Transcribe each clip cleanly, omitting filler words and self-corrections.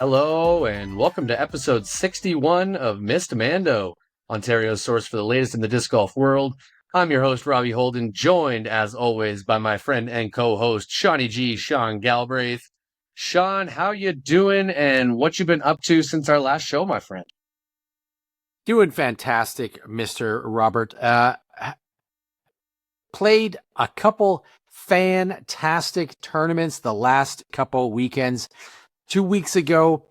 Hello, and welcome to episode 61 of Missed Mando, Ontario's source for the latest in the disc golf world. I'm your host, Robbie Holden, joined, as always, by my friend and co-host, Shawnee G. Sean Galbraith. Sean, how you doing, and what you been up to since our last show, my friend? Doing fantastic, Mr. Robert. Played a couple fantastic tournaments the last couple weekends. 2 weeks ago,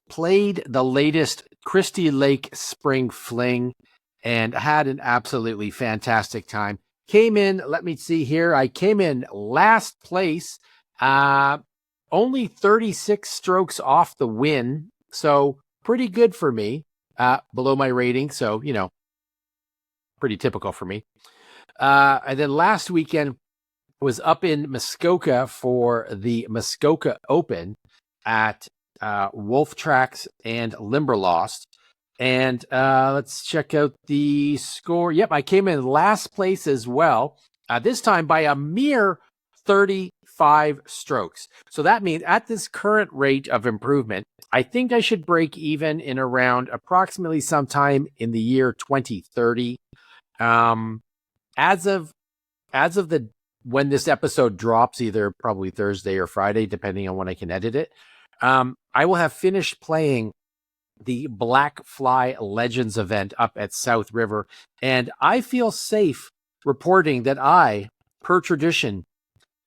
played the latest Christie Lake Spring Fling and had an absolutely fantastic time. Came in, let me see here, I came in last place, only 36 strokes off the win, so pretty good for me. Below my rating, so, pretty typical for me. And then last weekend was up in Muskoka for the Muskoka Open at Wolf Tracks and Limberlost. And let's check out the score. Yep, I came in last place as well, this time by a mere 35 strokes. So that means at this current rate of improvement, I think I should break even in around approximately sometime in the year 2030. As of the when this episode drops, either probably Thursday or Friday, depending on when I can edit it, I will have finished playing the Black Fly Legends event up at South River, and I feel safe reporting that I, per tradition,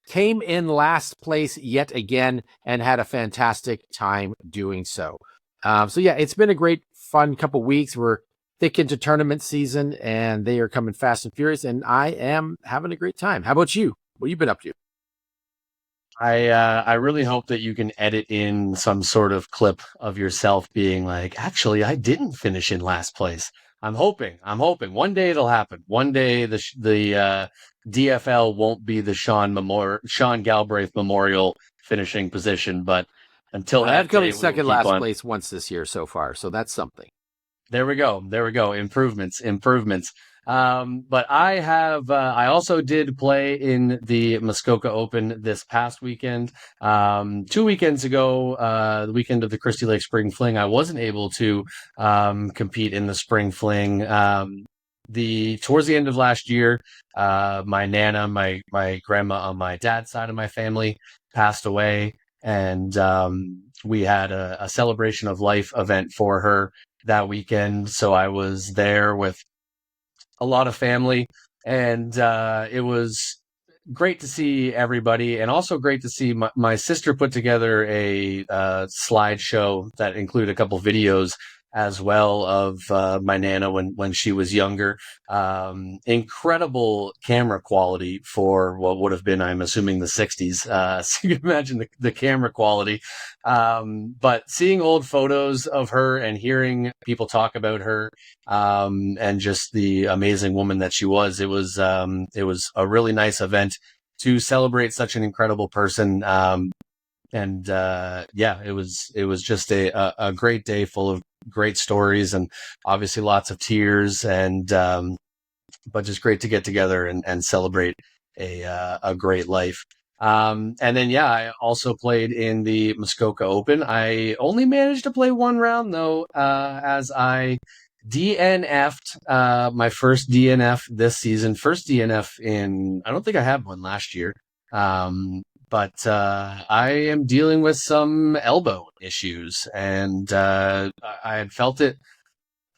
came in last place yet again and had a fantastic time doing so. So yeah, it's been a great, fun couple weeks. We're thick into tournament season, and they are coming fast and furious, and I am having a great time. How about you? What have you been up to? I really hope that you can edit in some sort of clip of yourself being like, actually, I didn't finish in last place. I'm hoping one day it'll happen. One day the DFL won't be the Sean Galbraith Memorial finishing position, but until I have that come day, in we'll second keep last on. place once this year so far, so that's something. There we go. Improvements. But I also did play in the Muskoka Open this past weekend. 2 weekends ago, the weekend of the Christie Lake Spring Fling, I wasn't able to compete in the Spring Fling. Towards the end of last year, my Nana, my grandma on my dad's side of my family, passed away, and we had a celebration of life event for her that weekend. So I was there with a lot of family, and it was great to see everybody, and also great to see my sister put together a slideshow that included a couple videos as well of my Nana when she was younger. Incredible camera quality for what would have been, I'm assuming, the 60s. So you can imagine the camera quality. But seeing old photos of her and hearing people talk about her, and just the amazing woman that she was, it was a really nice event to celebrate such an incredible person. Yeah, it was just a great day full of great stories, and obviously lots of tears, and but just great to get together and celebrate a great life. And then, yeah, I also played in the Muskoka Open. I only managed to play one round, though, as I DNF'd my first DNF this season. First DNF I don't think I had one last year. But I am dealing with some elbow issues, and I had felt it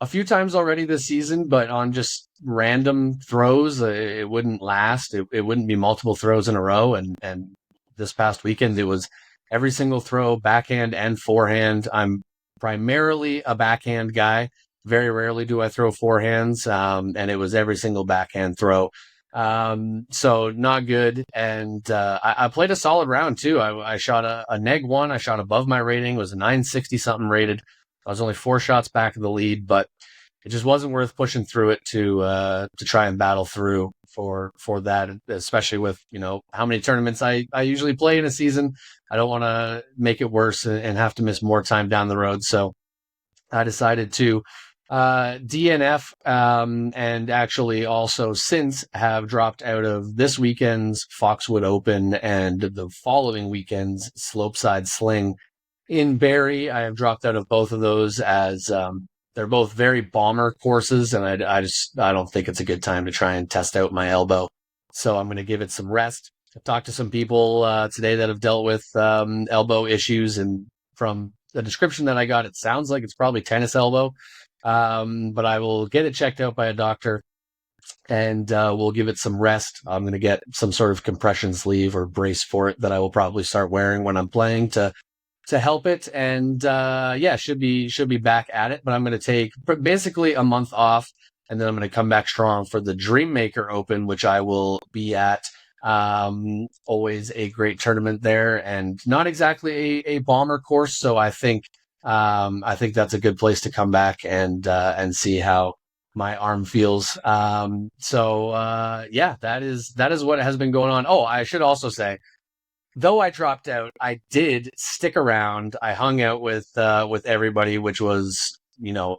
a few times already this season, but on just random throws, it wouldn't last. It wouldn't be multiple throws in a row. And this past weekend, it was every single throw, backhand and forehand. I'm primarily a backhand guy. Very rarely do I throw forehands. And it was every single backhand throw. So not good. And I played a solid round too. I shot a neg one. I shot above my rating. It was a 960 something rated. I was only 4 shots back of the lead, but it just wasn't worth pushing through it to try and battle through for that, especially with, how many tournaments I usually play in a season. I don't want to make it worse and have to miss more time down the road. So I decided to DNF, and actually also since have dropped out of this weekend's Foxwood Open and the following weekend's Slopeside Sling. in Barrie. I have dropped out of both of those as they're both very bomber courses, and I don't think it's a good time to try and test out my elbow. So I'm going to give it some rest. I've talked to some people today that have dealt with elbow issues, and from the description that I got, it sounds like it's probably tennis elbow. But I will get it checked out by a doctor, and we'll give it some rest. I'm going to get some sort of compression sleeve or brace for it that I will probably start wearing when I'm playing to help it. And should be back at it. But I'm going to take basically a month off, and then I'm going to come back strong for the Dreammaker Open, which I will be at. Always a great tournament there, and not exactly a bomber course. So I think that's a good place to come back and see how my arm feels. That is what has been going on. Oh, I should also say, though I dropped out, I did stick around. I hung out with everybody, which was,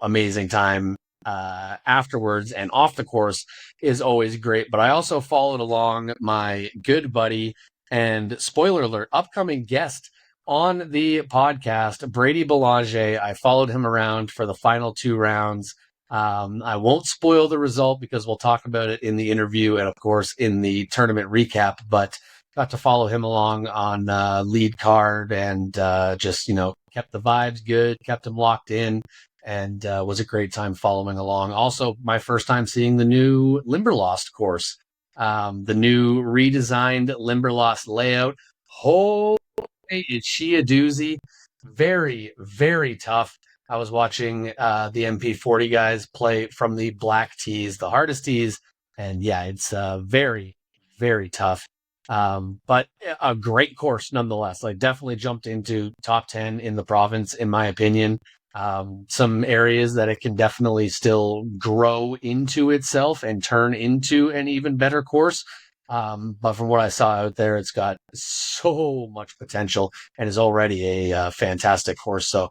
amazing time afterwards, and off the course is always great. But I also followed along my good buddy and, spoiler alert, upcoming guest on the podcast, Brady Belanger. I followed him around for the final 2 rounds. I won't spoil the result because we'll talk about it in the interview and, of course, in the tournament recap. But got to follow him along on lead card, and just kept the vibes good, kept him locked in, and was a great time following along. Also, my first time seeing the new Limberlost course, the new redesigned Limberlost layout. Holy, is she a doozy! Very, very tough. I was watching the MP40 guys play from the black tees, the hardest tees, and yeah, it's very, very tough. But a great course nonetheless. Like, definitely jumped into top 10 in the province, in my opinion. Some areas that it can definitely still grow into itself and turn into an even better course. But from what I saw out there, it's got so much potential and is already a fantastic course. So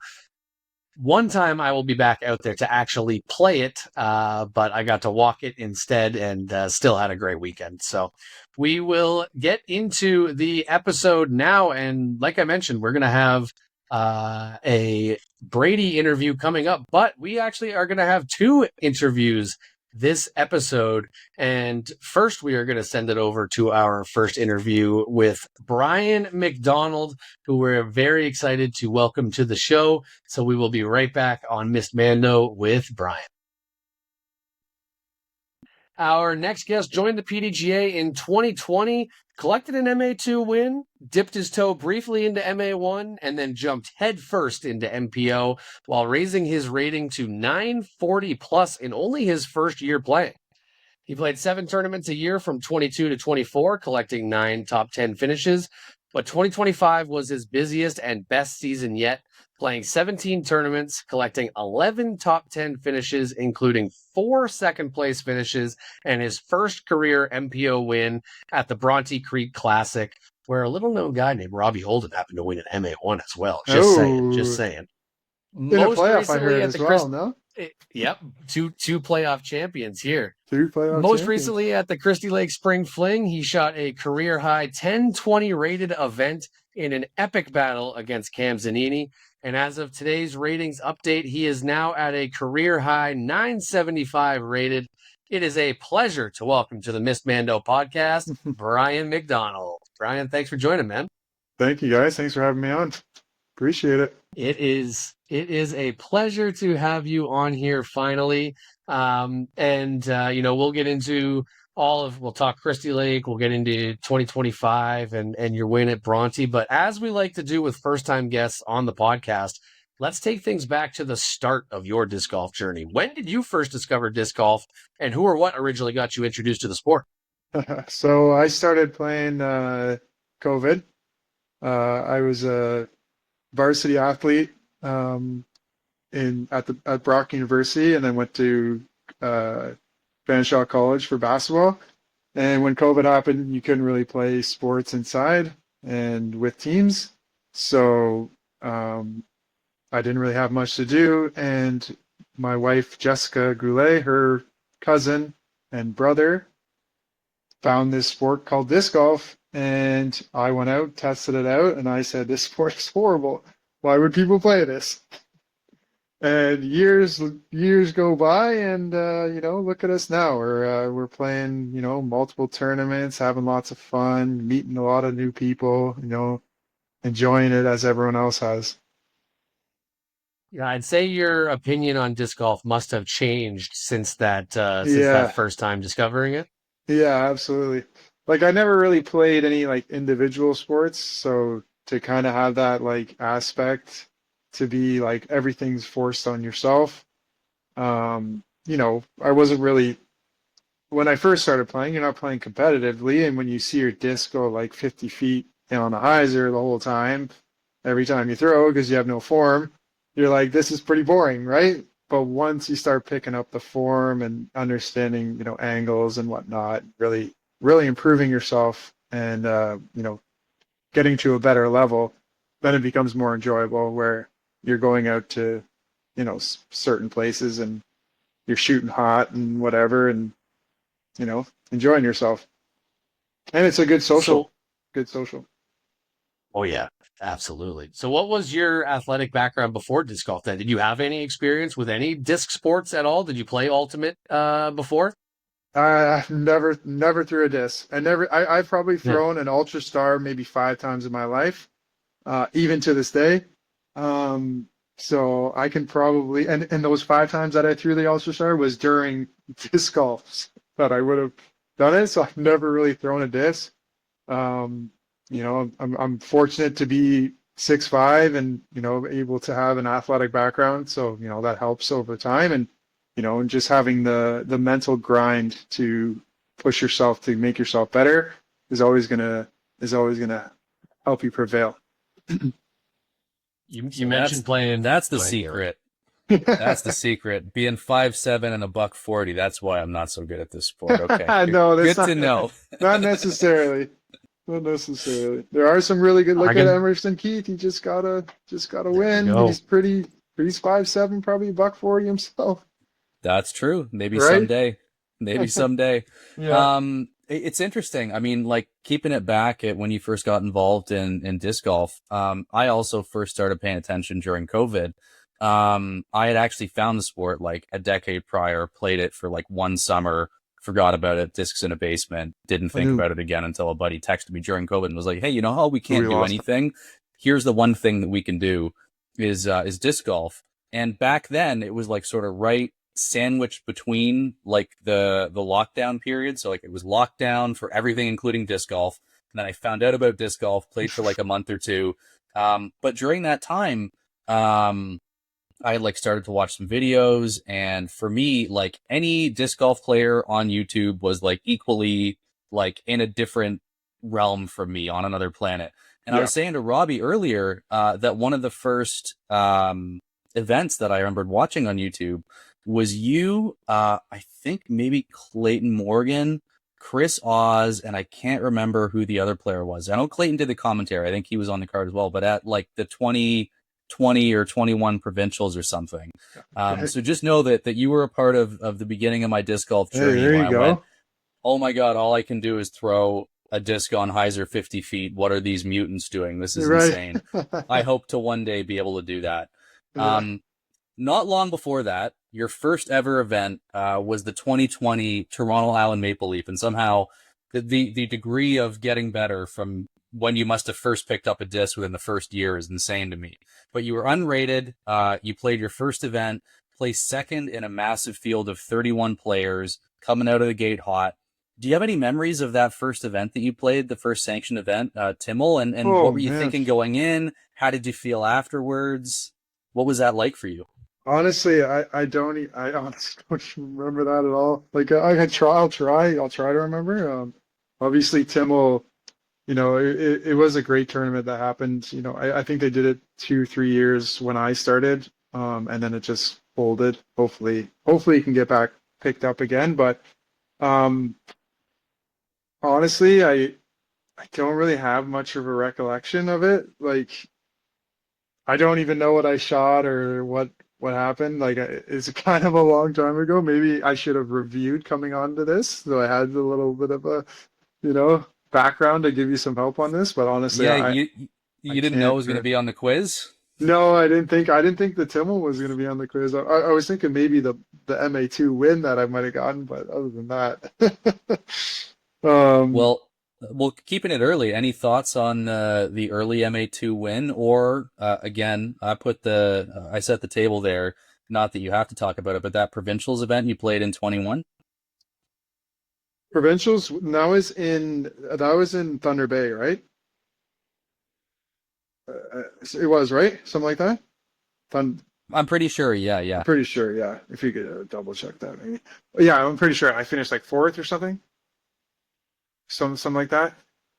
one time I will be back out there to actually play it, but I got to walk it instead, and still had a great weekend. So we will get into the episode now. And like I mentioned, we're going to have a Brady interview coming up, but we actually are going to have 2 interviews this episode. And first, we are going to send it over to our first interview with Bryan McDonald, who we're very excited to welcome to the show. So we will be right back on Missed Mando with Bryan. Our next guest joined the PDGA in 2020, collected an MA2 win, dipped his toe briefly into MA1, and then jumped headfirst into MPO while raising his rating to 940 plus in only his first year playing. He played 7 tournaments a year from 22 to 24, collecting 9 top 10 finishes, but 2025 was his busiest and best season yet, playing 17 tournaments, collecting 11 top 10 finishes, including 4 second-place finishes, and his first career MPO win at the Bronte Creek Classic, where a little-known guy named Robbie Holden happened to win an MA1 as well. Just saying. In a playoff, I heard as well, no? Yep, two playoff champions here. 2 playoff Most champions. recently at the Christie Lake Spring Fling, he shot a career-high 1020 rated event in an epic battle against Cam Zanini. And as of today's ratings update, he is now at a career-high 975 rated. It is a pleasure to welcome to the Missed Mando podcast, Bryan McDonald. Bryan, thanks for joining, man. Thank you, guys. Thanks for having me on. Appreciate it. It is a pleasure to have you on here finally. We'll get into we'll talk Christie Lake, we'll get into 2025 and your win at Bronte. But as we like to do with first-time guests on the podcast, let's take things back to the start of your disc golf journey. When did you first discover disc golf, and who or what originally got you introduced to the sport? So I started playing COVID. I was a varsity athlete at Brock University, and then went to Fanshawe College for basketball. And when COVID happened, you couldn't really play sports inside and with teams, so I didn't really have much to do. And my wife Jessica Goulet, her cousin and brother, found this sport called disc golf, and I went out, tested it out, and I said, this sport is horrible. Why would people play this? And years go by, and look at us now. We're playing, multiple tournaments, having lots of fun, meeting a lot of new people, enjoying it as everyone else has. Yeah, I'd say your opinion on disc golf must have changed since that Yeah, first time discovering it. yeah, absolutely. Like I never really played any like individual sports, so to kind of have that like aspect to be like everything's forced on yourself. I wasn't really when I first started playing, you're not playing competitively, and when you see your disc go like 50 feet on a hyzer the whole time, every time you throw because you have no form, you're like, this is pretty boring, right? But once you start picking up the form and understanding, angles and whatnot, really, really improving yourself and getting to a better level, then it becomes more enjoyable where you're going out to, certain places and you're shooting hot and whatever, and enjoying yourself. And it's a good social. So, Good social. oh yeah, absolutely. So, what was your athletic background before disc golf then? Did you have any experience with any disc sports at all? Did you play Ultimate before? I've never threw a disc. I've probably Yeah. thrown an Ultra Star maybe 5 times in my life, even to this day. Um, so I can probably, and those 5 times that I threw the Ultra Star was during disc golf that I would have done it. So I've never really thrown a disc. Um, I'm fortunate to be 6'5" and able to have an athletic background, so that helps over time, and just having the mental grind to push yourself to make yourself better is always gonna help you prevail. You So mentioned playing. that's the Go ahead, Gary. secret. That's the secret. Being 5'7" and a buck 40. That's why I'm not so good at this sport. Okay. No, that's Good to not know. not necessarily. Not necessarily. There are some really good. I Look at can Emerson Keith. He just gotta There you win. go. He's 5'7", probably buck 40 himself, That's true. Maybe right? someday. Maybe someday. Yeah. It's interesting. I mean, like keeping it back at when you first got involved in disc golf. I also first started paying attention during COVID. I had actually found the sport like a decade prior, played it for like one summer, forgot about it, discs in a basement, didn't I think knew about it again until a buddy texted me during COVID and was like, hey, you know how we we can't do lost him. anything? Here's the one thing that we can do is disc golf. And back then it was like sort of right sandwiched between like the lockdown period. So like it was lockdown for everything, including disc golf. And then I found out about disc golf, played for like a month or two. But during that time, I like started to watch some videos, and for me, like any disc golf player on YouTube was like equally like in a different realm from me on another planet. And I Yeah. was saying to Robbie earlier that one of the first events that I remembered watching on YouTube was you, I think maybe Clayton Morgan, Chris Oz, and I can't remember who the other player was. I know Clayton did the commentary. I think he was on the card as well, but at like the 2020 or 21 provincials or something. Okay. So just know that you were a part of the beginning of my disc golf Hey, journey there when you I went, go. oh my God, all I can do is throw a disc on hyzer 50 feet. What are these mutants doing? This is You're right. insane. I hope to one day be able to do that. Yeah. Not long before that, your first ever event was the 2020 Toronto Island Maple Leaf, and somehow the degree of getting better from when you must have first picked up a disc within the first year is insane to me. But you were unrated. You played your first event, placed second in a massive field of 31 players, coming out of the gate hot. Do you have any memories of that first event that you played, the first sanctioned event, Timmel? And Oh what were you man. thinking going in? How did you feel afterwards? What was that like for you? Honestly, I honestly don't remember that at all. Like I'll try to remember. Obviously Tim will, it was a great tournament that happened. I think they did it 2, 3 years when I started, and then it just folded. Hopefully it can get back picked up again. But um, honestly, I don't really have much of a recollection of it. Like I don't even know what I shot or what happened. Like it's kind of a long time ago. Maybe I should have reviewed coming onto this, so I had a little bit of a background to give you some help on this. But honestly, Yeah, I you didn't know it can't. was going to be on the quiz? No, I didn't think the Timmel was going to be on the quiz. I was thinking maybe the MA2 win that I might have gotten, but other than that, um, Well, keeping it early. Any thoughts on the early MA2 win? Or again, I set the table there. Not that you have to talk about it, but that provincials event you played in 21. provincials. That was in Thunder Bay, right? It was right, something like that. Thun I'm pretty sure. Yeah, I'm yeah. pretty sure, yeah. If you could double check that, maybe. Yeah, I'm pretty sure I finished like fourth or something, something like that.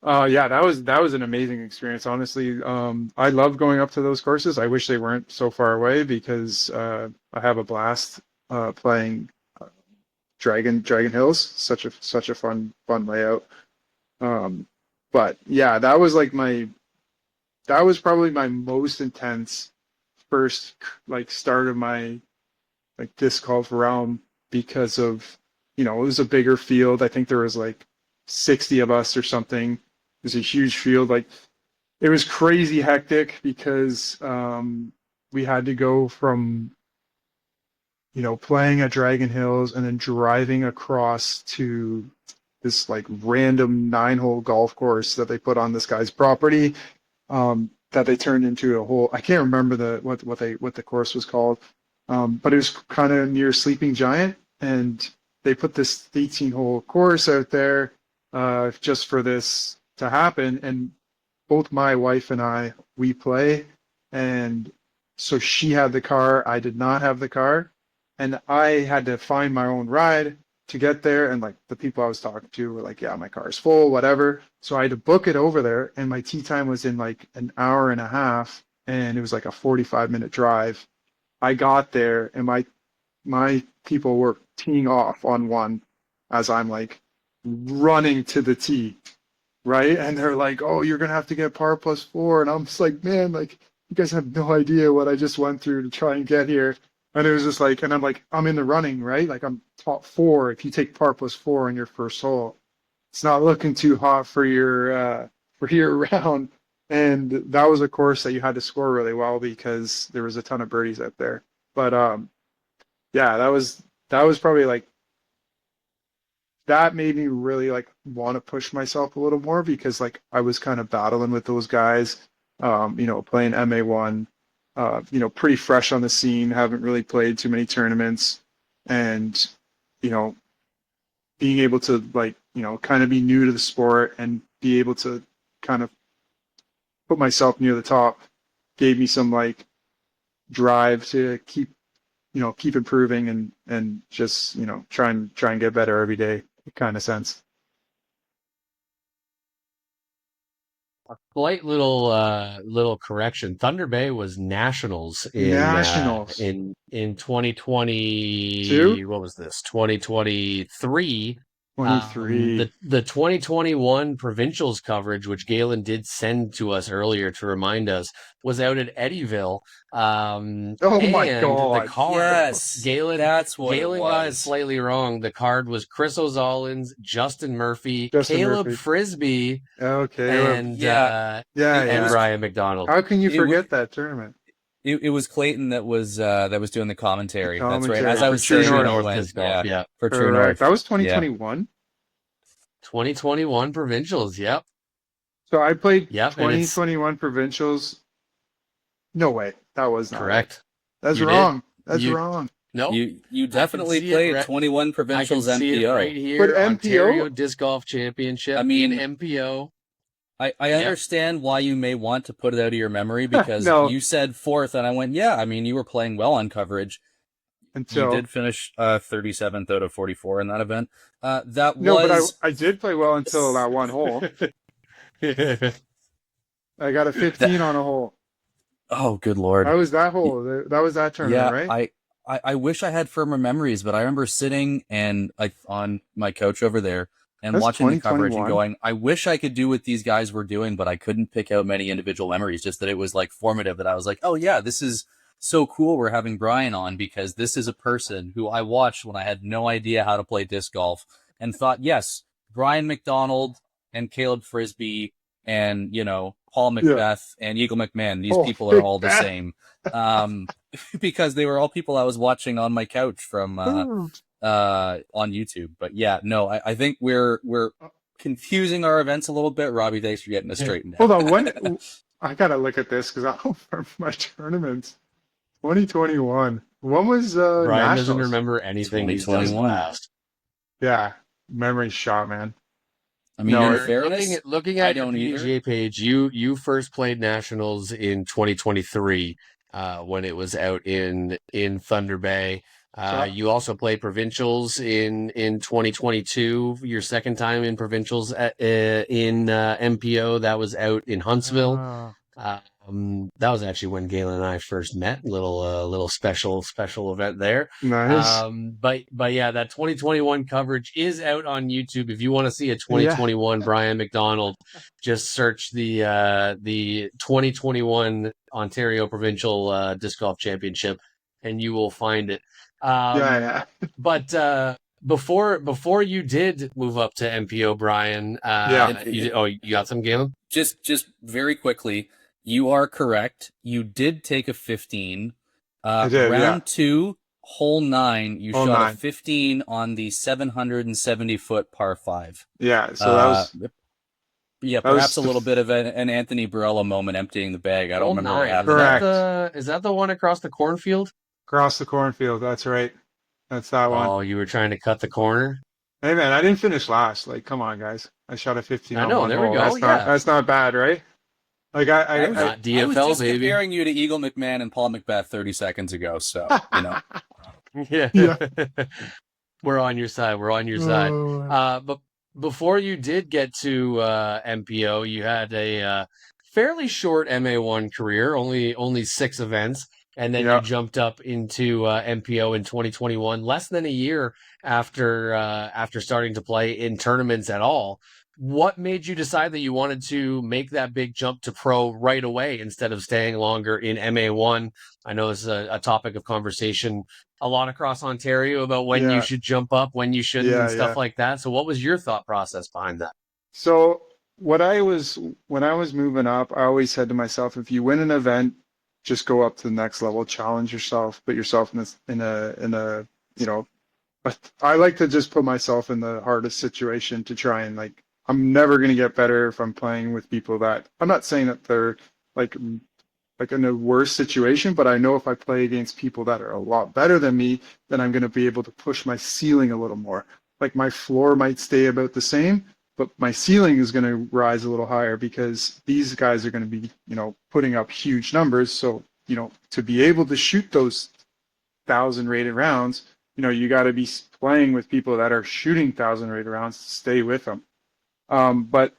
Yeah, that was an amazing experience, honestly. I love going up to those courses. I wish they weren't so far away because I have a blast playing Dragon Hills. Such a fun layout. Um, but yeah, that was probably my most intense first like start of my like disc golf realm because of it was a bigger field. I think there was like 60 of us or something. It was a huge field. Like it was crazy hectic because we had to go from playing at Dragon Hills and then driving across to this like random 9-hole golf course that they put on this guy's property, that they turned into a whole. I can't remember what the course was called, but it was kind of near Sleeping Giant, and they put this 18-hole course out there just for this to happen. And both my wife and we play, and so she had the car, I did not have the car, and I had to find my own ride to get there. And like the people I was talking to were like, "Yeah, my car's full, whatever." So I had to book it over there, and my tee time was in like an hour and a half, and it was like a 45-minute drive. I got there, and my people were teeing off on one as I'm like running to the tee, right? And they're like, "Oh, you're gonna have to get par plus four." And I'm just like, "Man, like you guys have no idea what I just went through to try and get here." And it was just like, and I'm like, I'm in the running, right? Like I'm top four if you take par plus four in your first hole. It's not looking too hot for your round. And that was a course that you had to score really well because there was a ton of birdies out there. But yeah, that was probably like that made me really like want to push myself a little more because like I was kind of battling with those guys, playing MA1, pretty fresh on the scene, haven't really played too many tournaments, and you know, being able to like kind of be new to the sport and be able to kind of put myself near the top gave me some like drive to keep improving and just try and get better every day kind of sense. Slight little correction. Thunder Bay was nationals in Nationals in 2020. two What was this? 2023. twenty three. The 2021 provincials coverage, which Galen did send to us earlier to remind us, was out at Eddyville. Oh my And the God. card, Yes, that's what it Galen got it was. slightly wrong. The card was Chris O'Zollins, Justin Murphy, Justin Caleb Murphy. Frisbee, Okay. and Yeah, Yeah, it and was yeah. Bryan McDonald. How can you it, wa- forget that tournament? it was Clayton that was doing the The commentary. That's right. As commentary I for was True saying True when North. it North went, Disc Golf. yeah, Yeah. for True Correct. North. That was Yeah. 2021. 2021 provincials. Yep. So I played Yep. And it's 2021 provincials. No way. That was not it. correct. That's You did. wrong. That's You wrong. no. You I can definitely see it. played 21 I can provincials see it right MPO. But here. Ontario MPO? Disc Golf I Championship in mean, MPO. I Yep. understand why you may want to put it out of your memory because No. you said fourth, and I went, yeah. I mean, you were playing well on coverage. You Until did finish 37th out of 44 in that event. That no, but I was I did play well until that one hole. I got a that. 15 on a hole. Oh, good That lord. was that Y- hole. That was that tournament, Yeah, right? I wish I had firmer memories, but I remember sitting and like on my couch over there and That's watching the coverage and 2021. going, I wish I could do what these guys were doing, but I couldn't pick out many individual memories. Just that it was like formative. That I was like, oh yeah, this is so cool. We're having Bryan on because this is a person who I watched when I had no idea how to play disc golf and thought, yes, Bryan McDonald and Caleb Frisbee and Paul Macbeth, and Eagle McMahon. These Oh, people are all the Macbeth. same. Because they were all people I was watching on my couch from on YouTube. But yeah, no, I think we're confusing our events a little bit. Robbie, thanks for getting us straightened out. Hold on, when I gotta look at this because I don't remember my tournaments. 2021. When was Brian doesn't Nationals? remember anything he's done in the 2021. past. Yeah, memory shot, man. I mean, No, in fairness, looking I at your don't either. PGA page, you first played Nationals in 2023 when it was out in Thunder Bay. You also played Provincials in 2022. Your second time in Provincials in MPO, that was out in Huntsville. That was actually when Galen and I first met. Little special event there. nice. But yeah, that 2021 coverage is out on YouTube. If you want to see a 2021 Bryan McDonald, just search the 2021 Ontario Provincial Disc Golf Championship, and you will find it. Yeah. But before you did move up to MPO, Brian, you got some, Galen? Just very quickly, you are correct. You did take a 15. I did, round 2, hole 9, you Hole shot 9. a 15 on the 770-foot par 5. Yeah, so that was Perhaps a little bit of an Anthony Barella moment emptying the bag. I don't remember what happened. Correct. Is that the one across the cornfield? across the cornfield. That's right. That's that one. Oh, you were trying to cut the corner? Hey man, I didn't finish last. Like, come on, guys. I shot a 15 I on know, one there hole. we go. That's not bad, right? Like I was not DFL, just baby. comparing you to Eagle McMahon and Paul Macbeth 30 seconds ago, so, you know. Yeah. We're on your side. But before you did get to MPO, you had a fairly short MA1 career, only 6 events, and then you jumped up into MPO in 2021, less than a year after starting to play in tournaments at all. What made you decide that you wanted to make that big jump to pro right away instead of staying longer in MA1? I know this is a topic of conversation a lot across Ontario about when you should jump up, when you shouldn't, and stuff like that. So what was your thought process behind that? So when I was moving up, I always said to myself, if you win an event, just go up to the next level, challenge yourself, put yourself in a but I like to just put myself in the hardest situation to try and I'm never going to get better if I'm playing with people that I'm not saying that they're like in a worse situation, but I know if I play against people that are a lot better than me, then I'm going to be able to push my ceiling a little more. Like my floor might stay about the same, but my ceiling is going to rise a little higher because these guys are going to be, putting up huge numbers. So, to be able to shoot those 1,000 rated rounds, you got to be playing with people that are shooting 1,000 rated rounds to stay with them. But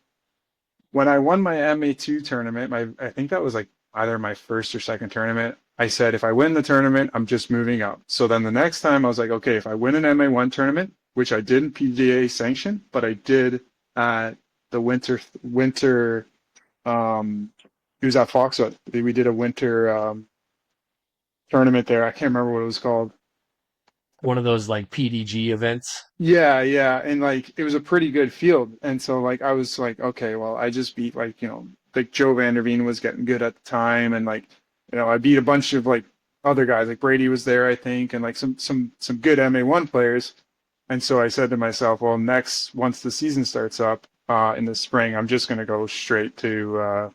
when I won my MA2 tournament, I think that was either my first or second tournament, I said, if I win the tournament, I'm just moving up. So then the next time I was like, okay, if I win an MA1 tournament, which I didn't PGA sanction, but I did at the winter, it was at Foxwood. We did a winter tournament there. I can't remember what it was called. One of those PDG events. Yeah. And it was a pretty good field. And so I was like, okay, well, I just beat Joe Vanderveen was getting good at the time. And I beat a bunch of other guys, Brady was there, I think, and some good MA1 players. And so I said to myself, well, once the season starts up in the spring, I'm just going to go straight to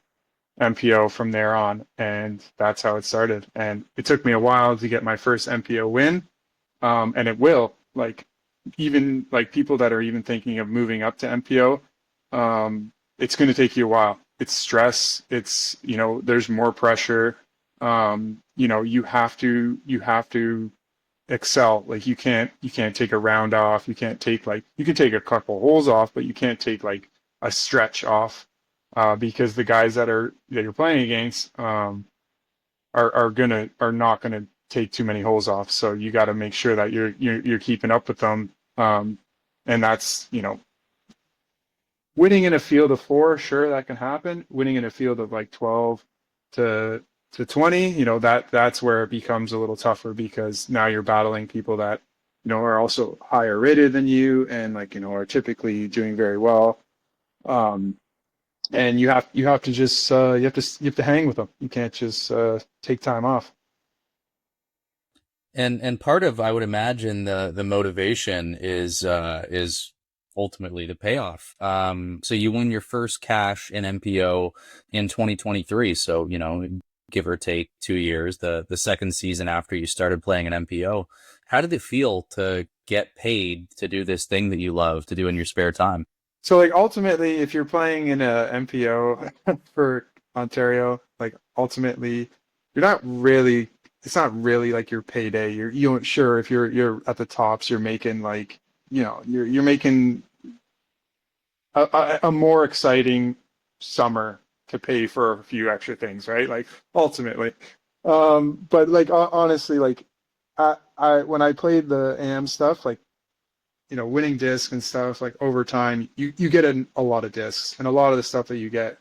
MPO from there on. And that's how it started. And it took me a while to get my first MPO win. And it will, even people that are even thinking of moving up to MPO, it's going to take you a while. It's stress. It's, there's more pressure. You have to excel. You can't take a round off. You can't take you can take a couple holes off, but you can't take a stretch off, because the guys that you're playing against, are not gonna take too many holes off. So you got to make sure that you're keeping up with them. And that's, winning in a field of 4, sure, that can happen. Winning in a field of 12 to 20, that's where it becomes a little tougher, because now you're battling people that, are also higher rated than you and are typically doing very well. and you have to just you have to hang with them. You can't just take time off. And part of, I would imagine, the motivation is ultimately the payoff. So you win your first cash in MPO in 2023. So, give or take 2 years, the second season after you started playing an MPO. How did it feel to get paid to do this thing that you love to do in your spare time? So like ultimately, if you're playing in a MPO for Ontario, like ultimately, you're not really. It's not really like your payday. You don't sure if you're at the tops, you're making like you're making a more exciting summer to pay for a few extra things, right? Like ultimately, but like honestly, like I when I played the AM stuff, like winning disc and stuff, like over time, you get a lot of discs, and a lot of the stuff that you get,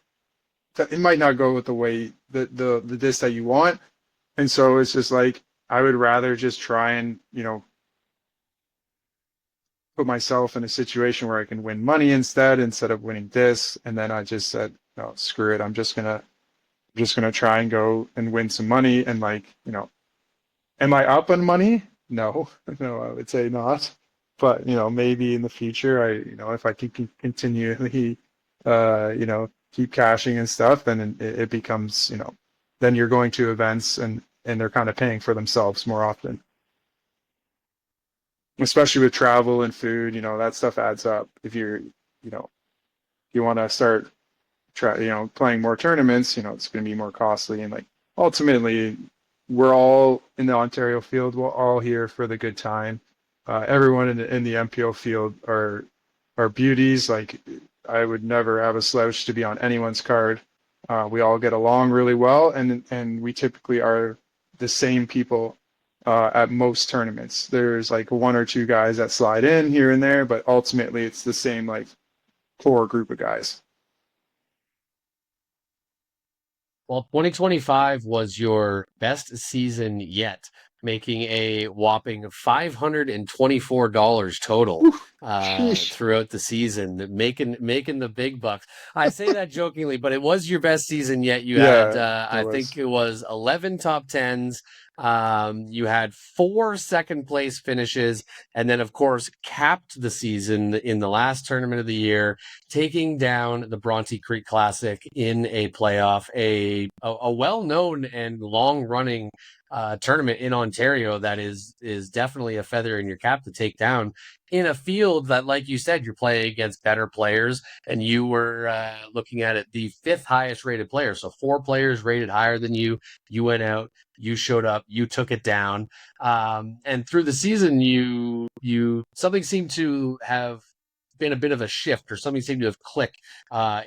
it might not go with the way the disc that you want, and so it's just like I would rather just try and put myself in a situation where I can win money instead of winning discs, and then I just said, no, screw it, I'm just gonna try and go and win some money, and like am I up on money? No, no, I would say not. But maybe in the future, if I can continually, keep cashing and stuff, then it becomes, then you're going to events and they're kind of paying for themselves more often. Especially with travel and food, that stuff adds up. If you want to start playing more tournaments, it's going to be more costly. And like ultimately, we're all in the Ontario field. We're all here for the good time. Everyone in the MPO field are beauties. Like I would never have a slouch to be on anyone's card. We all get along really well, and we typically are the same people at most tournaments. There's like one or two guys that slide in here and there, but ultimately it's the same like core group of guys. Well, 2025 was your best season yet, making a whopping $524 total Sheesh. throughout the season, making the big bucks. I say that jokingly, but it was your best season yet. You had, Yeah, it I was. think it was 11 top tens. You had 4 second place finishes, and then, of course, capped the season in the last tournament of the year, taking down the Bronte Creek Classic in a playoff, a well-known and long-running tournament in Ontario that is definitely a feather in your cap to take down in a field that, like you said, you're playing against better players, and you were looking at it, the 5th highest rated player. So 4 players rated higher than you. You went out, you showed up, you took it down, and through the season, you something seemed to have been a bit of a shift, or something seemed to have clicked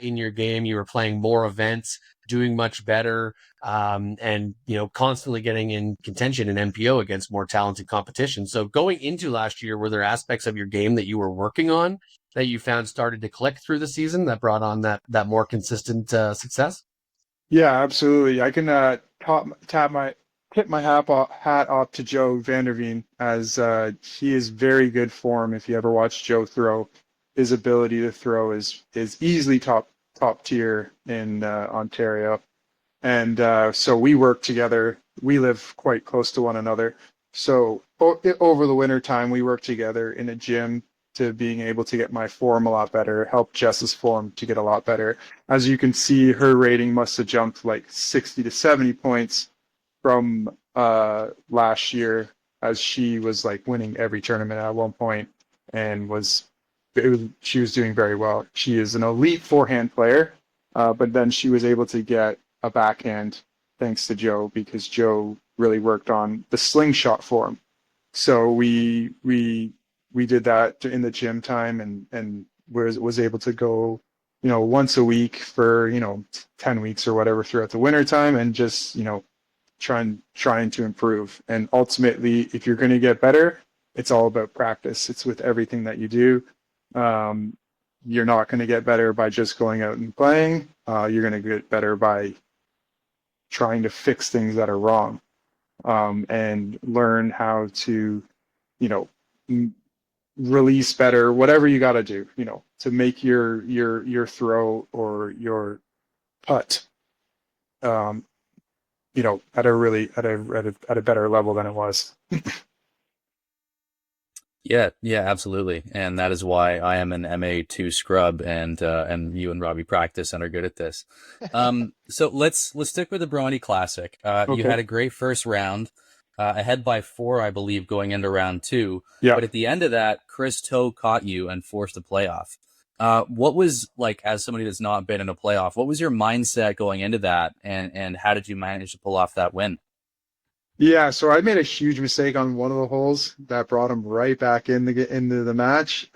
in your game. You were playing more events, doing much better, and constantly getting in contention in MPO against more talented competition. So going into last year, were there aspects of your game that you were working on that you found started to click through the season that brought on that more consistent success? Yeah, absolutely. I can tip my hat off to Joe Vanderveen, as he is very good form. If you ever watch Joe throw, his ability to throw is easily top tier in Ontario. And so we work together. We live quite close to one another. So over the winter time, we work together in a gym to being able to get my form a lot better, help Jess's form to get a lot better. As you can see, her rating must have jumped like 60 to 70 points from last year, as she was like winning every tournament at one point, and she was doing very well. She is an elite forehand player, but then she was able to get a backhand thanks to Joe, because Joe really worked on the slingshot form. So we did that in the gym time, and was able to go once a week for 10 weeks or whatever throughout the winter time, and just trying to improve. And ultimately, if you're going to get better, it's all about practice. It's with everything that you do. Um, you're not going to get better by just going out and playing. You're going to get better by trying to fix things that are wrong, and learn how to, you know, release better, whatever you got to do. make your throw or your putt, at a really at a better level than it was. Yeah, absolutely, and that is why I am an MA2 scrub, and you and Robbie practice and are good at this. So let's stick with the Brawny Classic. You Okay. had a great first round, ahead by 4, I believe, going into round 2. Yeah. But at the end of that, Chris Toe caught you and forced a playoff. What was, like, as somebody that's not been in a playoff, what was your mindset going into that, and how did you manage to pull off that win? Yeah, so I made a huge mistake on one of the holes that brought him right back into the match.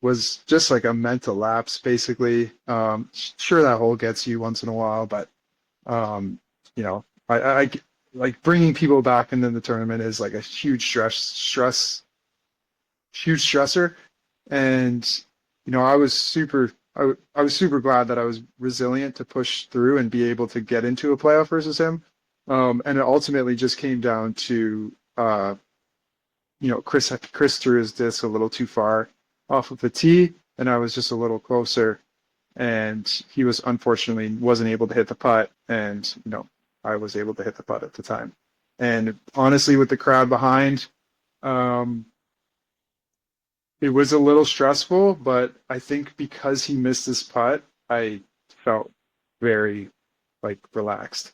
Was just like a mental lapse, basically. Sure, that hole gets you once in a while, but um, I like bringing people back into the tournament is like a huge huge stressor, and I was I was super glad that I was resilient to push through and be able to get into a playoff versus him. And it ultimately just came down to Chris threw his disc a little too far off of the tee, and I was just a little closer, and he was unfortunately wasn't able to hit the putt, and I was able to hit the putt at the time. And honestly, with the crowd behind, um, it was a little stressful, but I think because he missed his putt, I felt very like relaxed.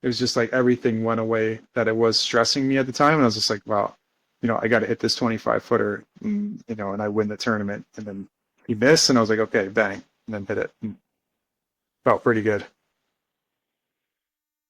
It was just like everything went away that it was stressing me at the time, and I was just like, wow, I got to hit this 25-footer, and I win the tournament. And then he missed, and I was like, okay, bang, and then hit it. And felt pretty good.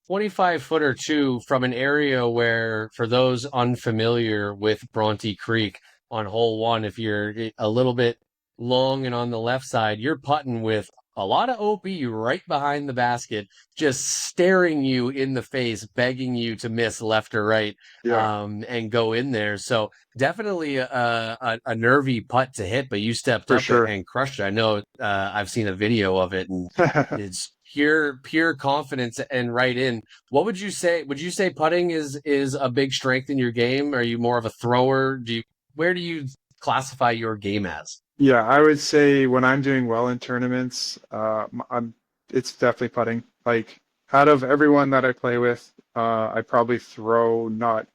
25-footer too, from an area where, for those unfamiliar with Bronte Creek on hole 1, if you're a little bit long and on the left side, you're putting with a lot of OP right behind the basket, just staring you in the face, begging you to miss left or right, Yeah, and go in there. So definitely a nervy putt to hit, but you stepped for up sure. and crushed it. I know I've seen a video of it, and it's pure confidence and right in. What would you say? Would you say putting is a big strength in your game? Are you more of a thrower? Where do you classify your game as? Yeah, I would say when I'm doing well in tournaments, it's definitely putting. Like out of everyone that I play with, I probably throw not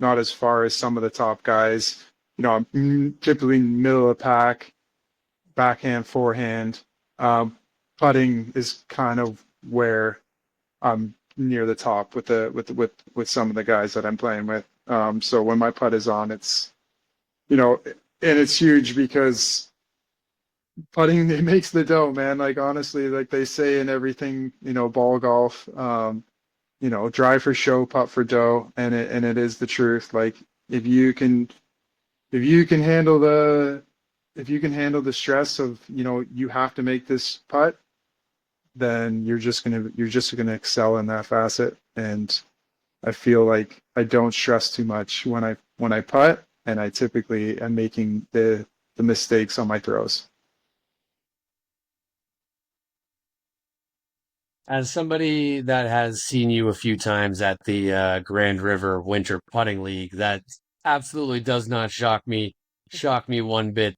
as far as some of the top guys. I'm typically middle of the pack, backhand, forehand. Putting is kind of where I'm near the top with with some of the guys that I'm playing with. So when my putt is on, it's and it's huge because putting it makes the dough, man. Like honestly, like they say in everything, ball golf, drive for show, putt for dough, and it is the truth. Like if you can if you can handle the if you can handle the stress of you have to make this putt, then you're just gonna excel in that facet. And I feel like I don't stress too much when I putt, and I typically am making the mistakes on my throws. As somebody that has seen you a few times at the Grand River Winter Putting League, that absolutely does not shock me. Shock me one bit,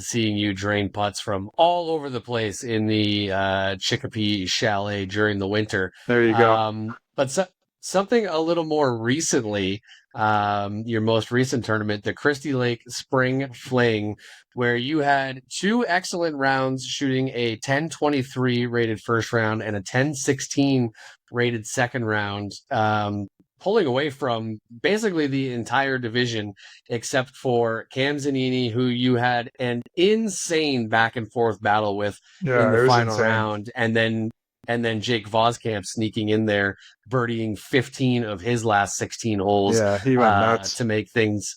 seeing you drain putts from all over the place in the Chicopee Chalet during the winter. There you go. But something a little more recently, your most recent tournament, the Christie Lake Spring Fling, where you had 2 excellent rounds, shooting a 10-23 rated first round and a 10-16 rated second round, pulling away from basically the entire division except for Cam Zanini, who you had an insane back and forth battle with in Yeah, the it was final insane. round, and then Jake Voskamp sneaking in there, birdieing 15 of his last 16 holes Yeah, he went nuts. to make things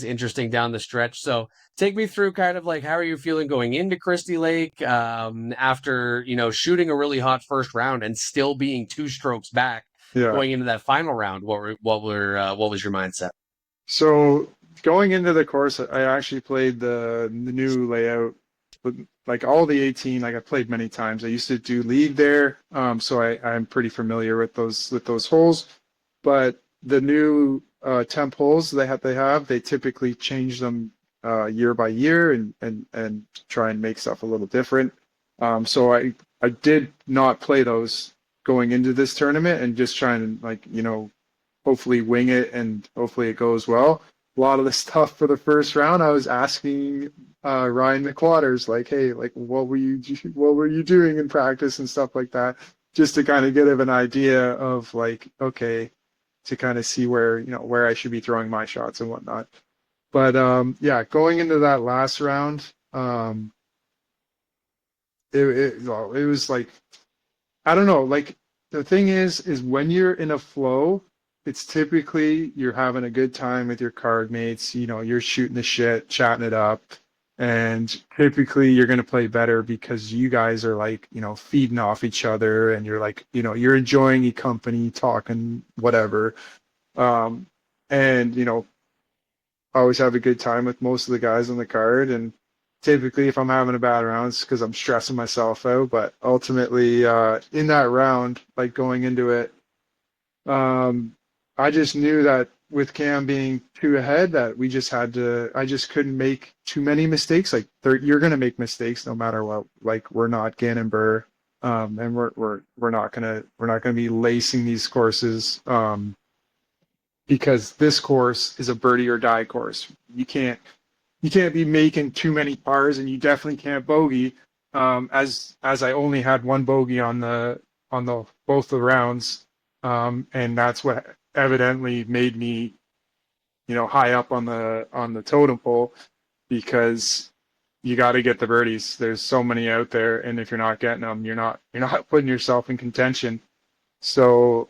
interesting down the stretch. So take me through kind of like, how are you feeling going into Christie Lake, after shooting a really hot first round and still being 2 strokes back Yeah. going into that final round? What was your mindset? So going into the course, I actually played the new layout, but like all the 18, like I played many times. I used to do league there, so I'm pretty familiar with those holes. But the new temp holes they typically change them year by year and try and make stuff a little different. So I did not play those going into this tournament and just trying to like, hopefully wing it and hopefully it goes well. A lot of the stuff for the first round, I was asking Ryan McWaters, like, hey, like what were you doing in practice and stuff like that, just to kind of get an idea of like, okay, to kind of see where I should be throwing my shots and whatnot. But yeah, going into that last round, it was like, I don't know, like the thing is when you're in a flow, it's typically you're having a good time with your card mates, you're shooting the shit, chatting it up, and typically you're going to play better because you guys are like, feeding off each other and you're like, you're enjoying your company, talking, whatever. And I always have a good time with most of the guys on the card, and typically if I'm having a bad round, it's because I'm stressing myself out. But ultimately, in that round, like going into it, I just knew that with Cam being 2 ahead, that I just couldn't make too many mistakes. Like you're gonna make mistakes no matter what. Like we're not Gannon Burr, and we're not gonna be lacing these courses. Because this course is a birdie or die course. You can't be making too many pars, and you definitely can't bogey. As I only had one bogey on the both the rounds, and that's what evidently made me, high up on the totem pole, because you got to get the birdies. There's so many out there, and if you're not getting them, you're not putting yourself in contention. So,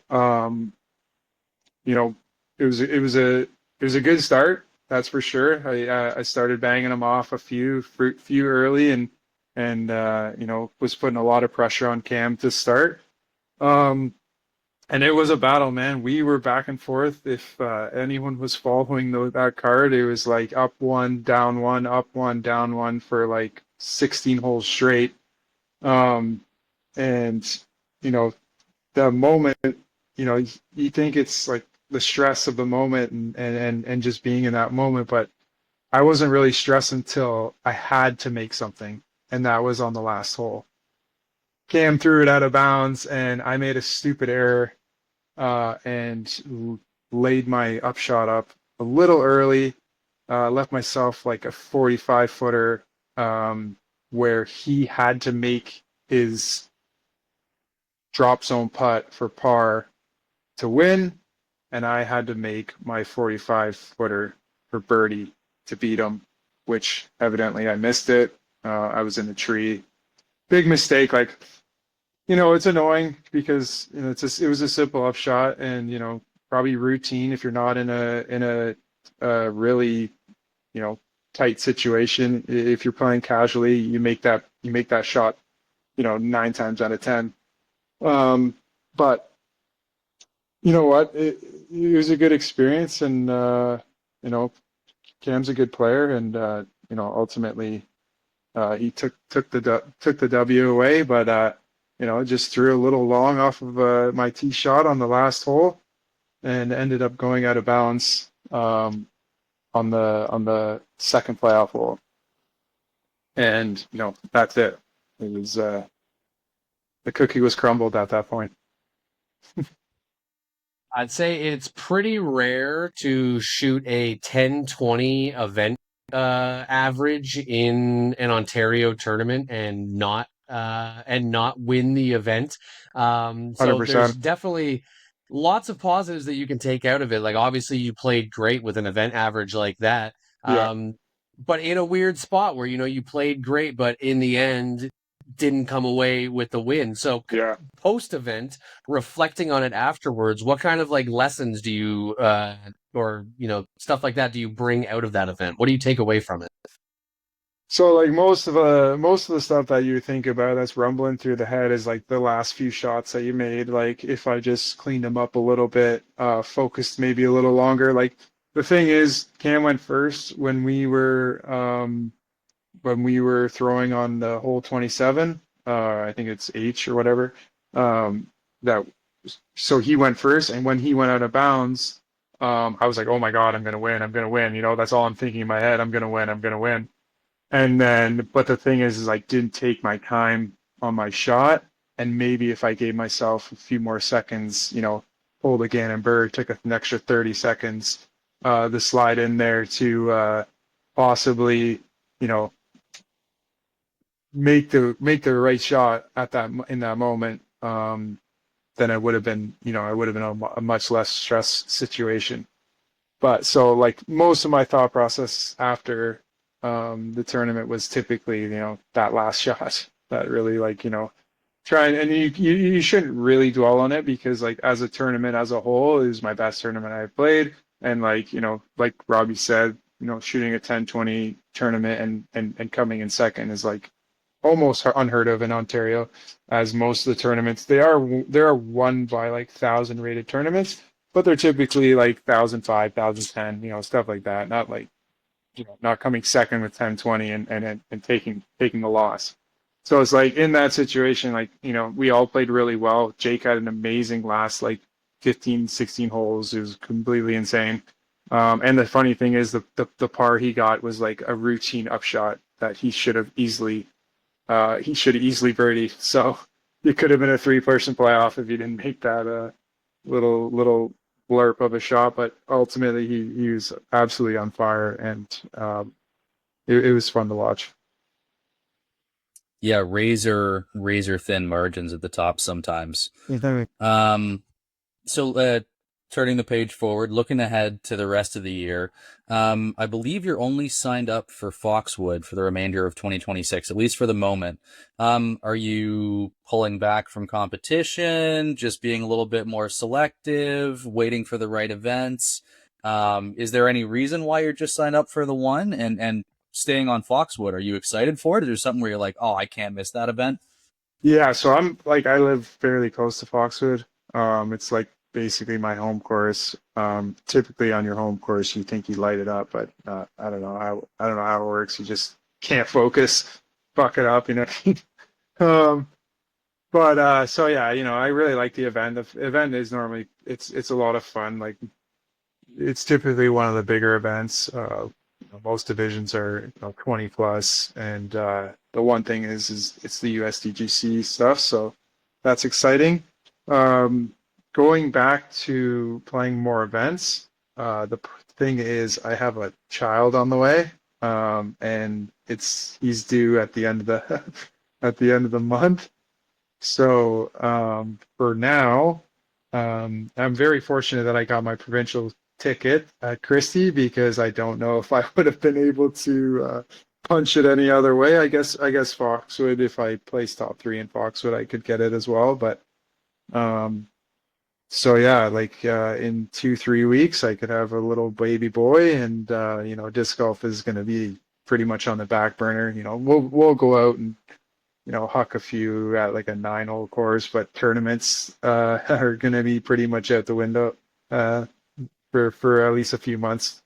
you know, it was a good start, that's for sure. I started banging them off a few early, and was putting a lot of pressure on Cam to start. Um, and it was a battle, man. We were back and forth. If anyone was following that card, it was like up one, down one, up one, down one for like 16 holes straight. And you know, the moment, you think it's like the stress of the moment and just being in that moment, but I wasn't really stressed until I had to make something, and that was on the last hole. Cam threw it out of bounds, and I made a stupid error, and laid my upshot up a little early. Left myself like a 45 footer, where he had to make his drop zone putt for par to win, and I had to make my 45 footer for birdie to beat him, which evidently I missed it. I was in the tree. Big mistake. Like, it's annoying because it was a simple upshot, and probably routine if you're not in a really tight situation. If you're playing casually, you make that shot 9 times out of 10. But you know what? It was a good experience, and Cam's a good player, and ultimately he took the W away, but just threw a little long off of my tee shot on the last hole, and ended up going out of bounds on the second playoff hole, and that's it. It was the cookie was crumbled at that point. I'd say it's pretty rare to shoot a 10-20 event average in an Ontario tournament and not win the event. So there's 100%. definitely lots of positives that you can take out of it. Like obviously you played great with an event average like that. Yeah. But in a weird spot where you played great, but in the end didn't come away with the win. So Yeah. post event, reflecting on it afterwards, what kind of like lessons do you or stuff like that do you bring out of that event? What do you take away from it? So like most of the stuff that you think about that's rumbling through the head is like the last few shots that you made. Like if I just cleaned them up a little bit, focused maybe a little longer. Like the thing is, Cam went first when we were throwing on the hole 27. I think it's H or whatever. That so he went first, and when he went out of bounds, I was like, oh my God, I'm going to win. I'm going to win. You know, that's all I'm thinking in my head. I'm going to win. I'm going to win. And then, but the thing is I didn't take my time on my shot. And maybe if I gave myself a few more seconds, you know, pulled again and bird, took an extra 30 seconds, the slide in there to possibly, you know, make the right shot at that in that moment, then it would have been, you know, I would have been a much less stress situation. But so like most of my thought process after the tournament was typically, you know, that last shot that really like, you know, trying, and you shouldn't really dwell on it because like as a tournament as a whole, it was my best tournament I've played. And like, you know, like Robbie said, you know, shooting a 10-20 tournament and coming in second is like almost unheard of in Ontario, as most of the tournaments they are won by like 1,000 rated tournaments, but they're typically like 1,005, 1,010, you know, stuff like that. Not like, you know, not coming second with 10-20 and taking the loss. So it's like in that situation, like, you know, we all played really well. Jake had an amazing last like 15, 16 holes. It was completely insane. And the funny thing is the par he got was like a routine upshot that he should have easily birdied. So it could have been a 3-person playoff if he didn't make that little blurb of a shot. But ultimately, he was absolutely on fire, and it was fun to watch. Yeah, razor thin margins at the top sometimes. So turning the page forward, looking ahead to the rest of the year, I believe you're only signed up for Foxwood for the remainder of 2026, at least for the moment. Are you pulling back from competition, just being a little bit more selective, waiting for the right events? Is there any reason why you're just signed up for the one and staying on Foxwood? Are you excited for it? Is there something where you're like, oh, I can't miss that event? Yeah, so I'm like I live fairly close to Foxwood. It's like basically my home course. Typically on your home course, you think you light it up, but I don't know how it works. You just can't focus, fuck it up, you know. um, but so yeah, you know, I really like the event. The event is normally it's a lot of fun. Like it's typically one of the bigger events. You know, most divisions are, you know, 20 plus, and the one thing is it's the USDGC stuff, so that's exciting. Um, Going back to playing more events, thing is I have a child on the way, and he's due at the end of the at the end of the month. So for now, I'm very fortunate that I got my provincial ticket at Christie because I don't know if I would have been able to punch it any other way. I guess Foxwood, if I place top 3 in Foxwood, I could get it as well. But um, so yeah, like in 2-3 weeks, I could have a little baby boy, and you know, disc golf is going to be pretty much on the back burner. You know, we'll go out and, you know, huck a few at like a 9-hole course, but tournaments are going to be pretty much out the window uh, for at least a few months.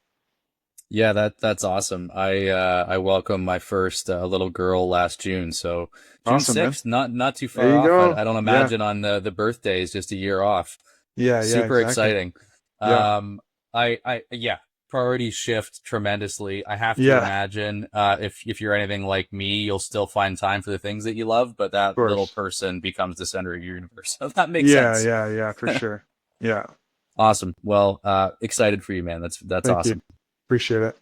Yeah, that's awesome. I welcomed my first little girl last June, so June Awesome, man. 6th, not too There far you off. go. I don't Yeah, imagine on the birthday is just a year off. yeah, Super exactly. exciting. Yeah, Yeah, priorities shift tremendously. I have to yeah, imagine if you're anything like me, you'll still find time for the things that you love, but of that little course. person becomes the center of your universe. So that makes Yeah, sense. yeah, yeah, for sure. Yeah, Awesome. Well, excited for you, man. That's thank you. awesome. Appreciate it.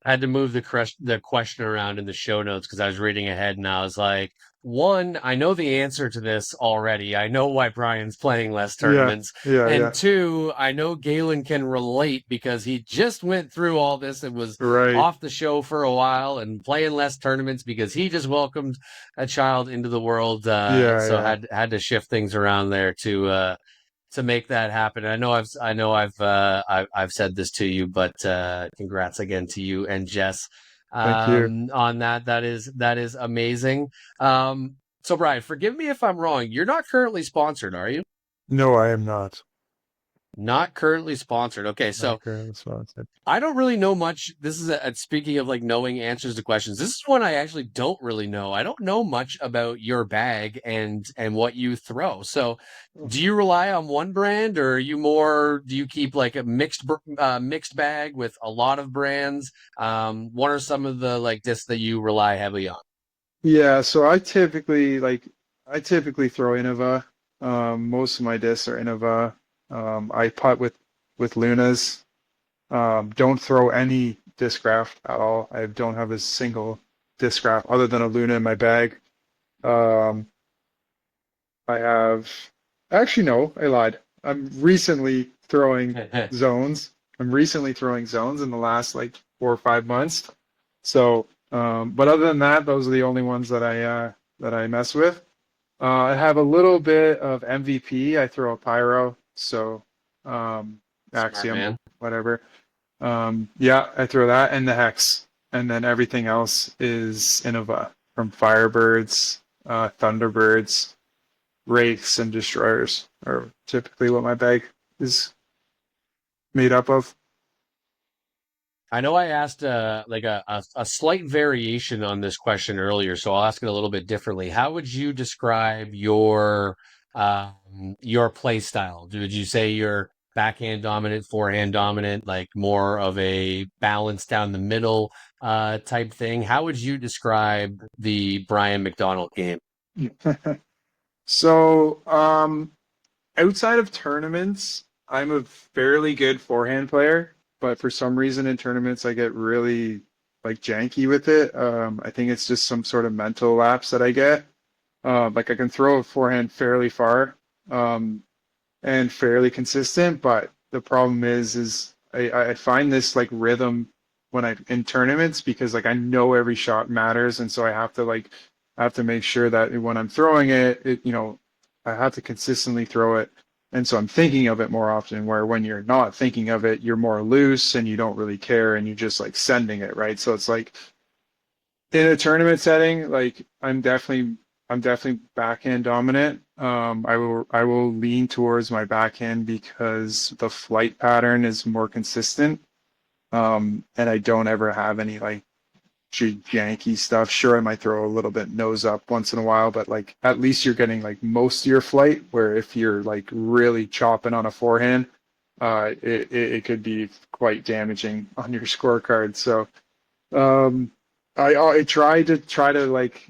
I had to move the question around in the show notes because I was reading ahead and I was like, one, I know the answer to this already. I know why Brian's playing less Yeah, tournaments. yeah, And yeah. two, I know Galen can relate because he just went through all this and was Right. off the show for a while and playing less tournaments because he just welcomed a child into the world. Yeah, So yeah. had to shift things around there to make that happen. I've said this to you, but congrats again to you and Jess Thank you. on that. That is amazing. So Brian, forgive me if I'm wrong. You're not currently sponsored, are you? No, I am not. Not currently sponsored. Okay, so Not currently sponsored. I don't really know much. This is speaking of like knowing answers to questions. This is one I actually don't really know. I don't know much about your bag and what you throw. So, do you rely on one brand, or are you more? Do you keep like a mixed bag with a lot of brands? What are some of the like discs that you rely heavily on? Yeah, so I typically throw Innova. Most of my discs are Innova. I putt with Lunas. Don't throw any discraft at all. I don't have a single discraft other than a Luna in my bag. Um, I have actually no, I lied. I'm recently throwing zones. I'm recently throwing zones in the last like 4 or 5 months. So, but other than that, those are the only ones that I mess with. I have a little bit of MVP. I throw a pyro, so Smart Axiom, man. whatever. Yeah, I throw that and the hex, and then everything else is Innova from Firebirds, Thunderbirds, Wraiths, and Destroyers are typically what my bag is made up of. I know I asked like a slight variation on this question earlier, so I'll ask it a little bit differently. How would you describe your play style? Would you say you're backhand dominant, forehand dominant, like more of a balance down the middle type thing? How would you describe the Bryan McDonald game? So, outside of tournaments, I'm a fairly good forehand player, but for some reason in tournaments I get really like janky with it. I think it's just some sort of mental lapse that I get. Like I can throw a forehand fairly far, um, and fairly consistent, but the problem is I find this like rhythm when I in tournaments because like I know every shot matters, and so I have to make sure that when I'm throwing it, I have to consistently throw it. And so I'm thinking of it more often, where when you're not thinking of it, you're more loose and you don't really care and you're just like sending it, right? So it's like in a tournament setting, like I'm definitely backhand dominant. I will lean towards my backhand because the flight pattern is more consistent. And I don't ever have any like janky stuff. Sure, I might throw a little bit nose up once in a while, but like at least you're getting like most of your flight. Where if you're like really chopping on a forehand, it could be quite damaging on your scorecard. So um, I try to like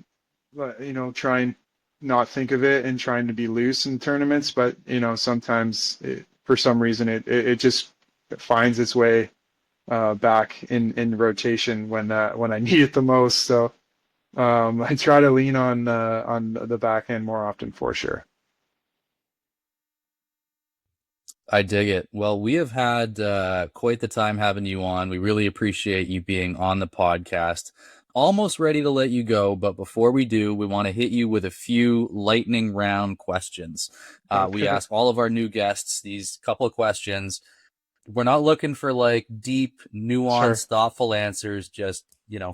try and not think of it and trying to be loose in tournaments, but sometimes for some reason it just finds its way back in rotation when I need it the most. So I try to lean on the backhand more often for sure. I dig it. Well, we have had quite the time having you on. We really appreciate you being on the podcast. Almost ready to let you go, but before we do, we want to hit you with a few lightning round questions. We Okay. ask all of our new guests these couple of questions. We're not looking for like deep, Sure, nuanced, thoughtful answers, just,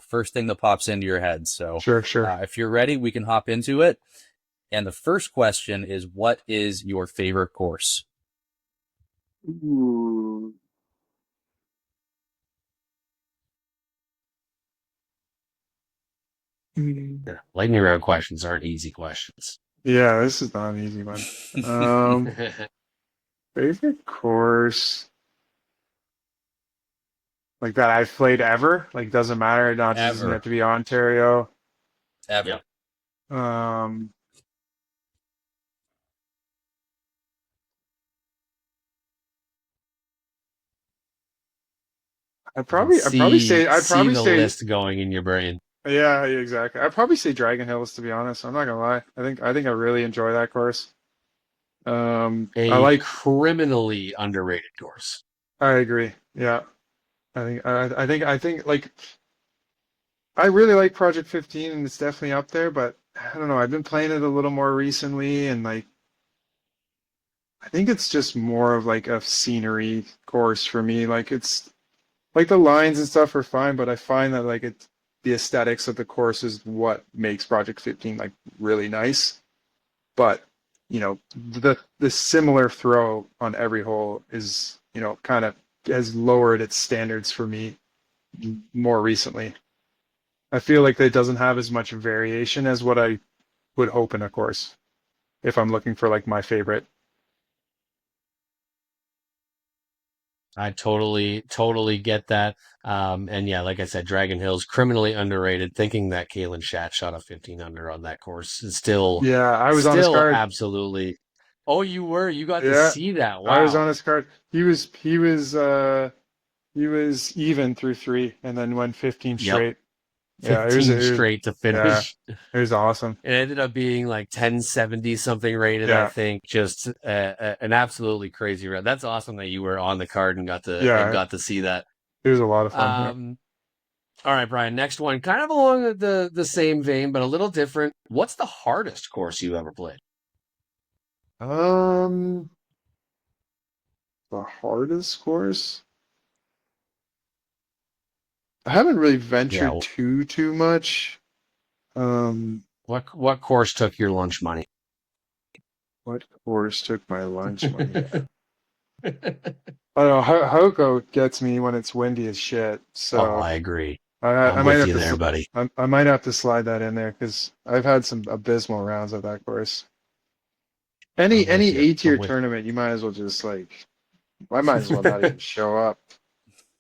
first thing that pops into your head. So sure. if you're ready, we can hop into it. And the first question is, what is your favorite course? Ooh. Yeah, lightning round questions aren't easy questions. Yeah, this is not an easy one. Favorite course like that I've played ever? Like doesn't matter, it not just doesn't have Ever. to be Ontario. Ever. Yeah. Um, I can I'd see probably the say, list going in your brain. yeah, exactly. I'd probably say Dragon Hills to be honest. I'm not gonna lie. I think I really enjoy that course. I A like. criminally underrated course. I agree. Yeah, I think like I really like Project 15, and it's definitely up there. But I don't know. I've been playing it a little more recently, and like I think it's just more of like a scenery course for me. Like it's like the lines and stuff are fine, but I find that like the aesthetics of the course is what makes Project 15 like really nice. But the similar throw on every hole is, kind of has lowered its standards for me more recently. I feel like it doesn't have as much variation as what I would hope in a course if I'm looking for like my favorite. I totally get that. And yeah, like I said, Dragon Hill's criminally underrated. Thinking that Kalen Shat shot a 15 under on that course is Yeah, I was on his still card. absolutely. Oh, you were? You got to Yeah, see that? I was on Wow. his card. He was even through three and then went 15 Yep. straight. Yeah, 15 straight to yeah, finish. it was awesome. It ended up being like 1070 something rated, I Yeah, think. Just an absolutely crazy round. That's awesome that you were on the card and yeah, got to see that. it was a lot of fun. All right, Brian. Next one, kind of along the same vein, but a little different. What's the hardest course you ever played? The hardest course. I haven't really ventured Yeah. too much. What course took your lunch money? What course took my lunch money? I don't know. Hoko gets me when it's windy as shit. Oh, So I agree. I I'm might with have you to. there, buddy. I might have to slide that in there because I've had some abysmal rounds at that course. Any I'm with you. A-tier I'm with tournament, you might as well just like. I might as well not even show up.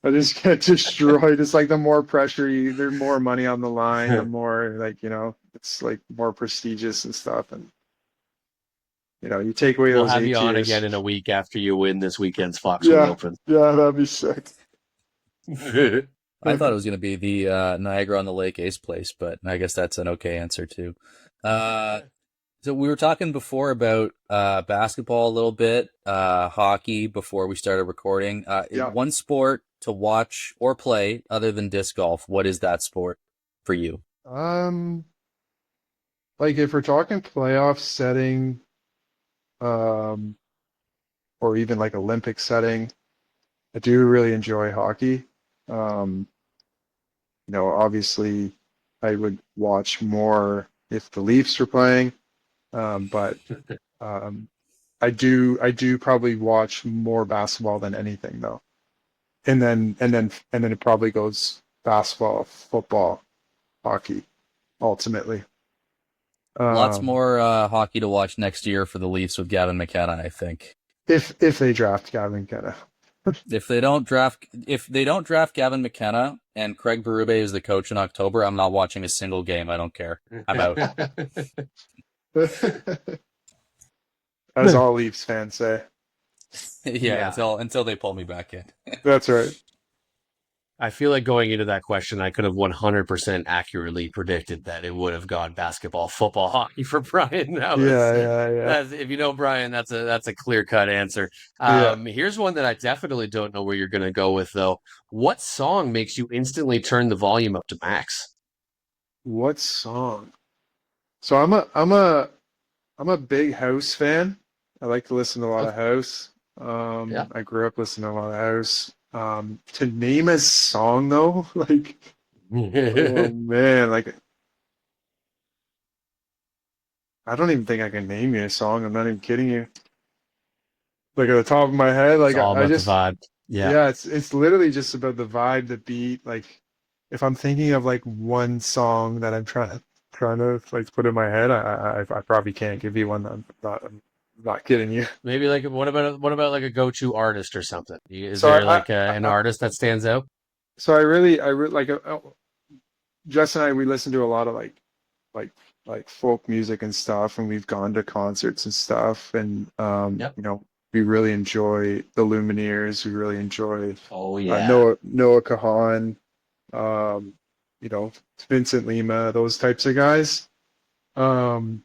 I just get destroyed. It's like the more pressure there's more money on the line, the more like, it's like more prestigious and stuff. And, you take away We'll those have A you on again tiers. in a week after you win this weekend's Foxwood Yeah. Open. Yeah, that'd be sick. I thought it was going to be the Niagara on the Lake Ace Place, but I guess that's an okay answer too. So we were talking before about basketball a little bit, hockey before we started recording. Yeah. One sport to watch or play other than disc golf. What is that sport for you? Like if we're talking playoff setting, um, or even like Olympic setting, I do really enjoy hockey. Um, obviously I would watch more if the Leafs were playing. But um, I do probably watch more basketball than anything though. And then it probably goes basketball, football, hockey, ultimately. Lots Um, more hockey to watch next year for the Leafs with Gavin McKenna, I think. if they draft Gavin Kenna. If they don't draft Gavin McKenna and Craig Berube is the coach in October, I'm not watching a single game. I don't care. I'm out. As all Leafs fans say. Yeah, until they pull me back in. That's right. I feel like going into that question, I could have 100% accurately predicted that it would have gone basketball, football, hockey for Brian. Yeah. If you know Brian, that's a clear-cut answer. Yeah. Here's one that I definitely don't know where you're going to go with, though. What song makes you instantly turn the volume up to max? What song? So I'm a big house fan. I like to listen to a lot of house. Yeah. I grew up listening to a lot of house. To name a song though, like, oh man, like I don't even think I can name you a song. I'm not even kidding you. Like at the top of my head, It's like all I about the just, vibe. Yeah. yeah, it's literally just about the vibe, the beat. Like if I'm thinking of like one song that I'm trying to like put in my head, I probably can't give you one. I'm not kidding you. Maybe like what about like a go-to artist or something? Is So there like an artist that stands out? so I really like Jess and I, we listen to a lot of like like folk music and stuff, and we've gone to concerts and stuff, and Yep. we really enjoy the Lumineers. We really enjoy Oh yeah. Noah Kahan, um, Vincent Lima, those types of guys. Um,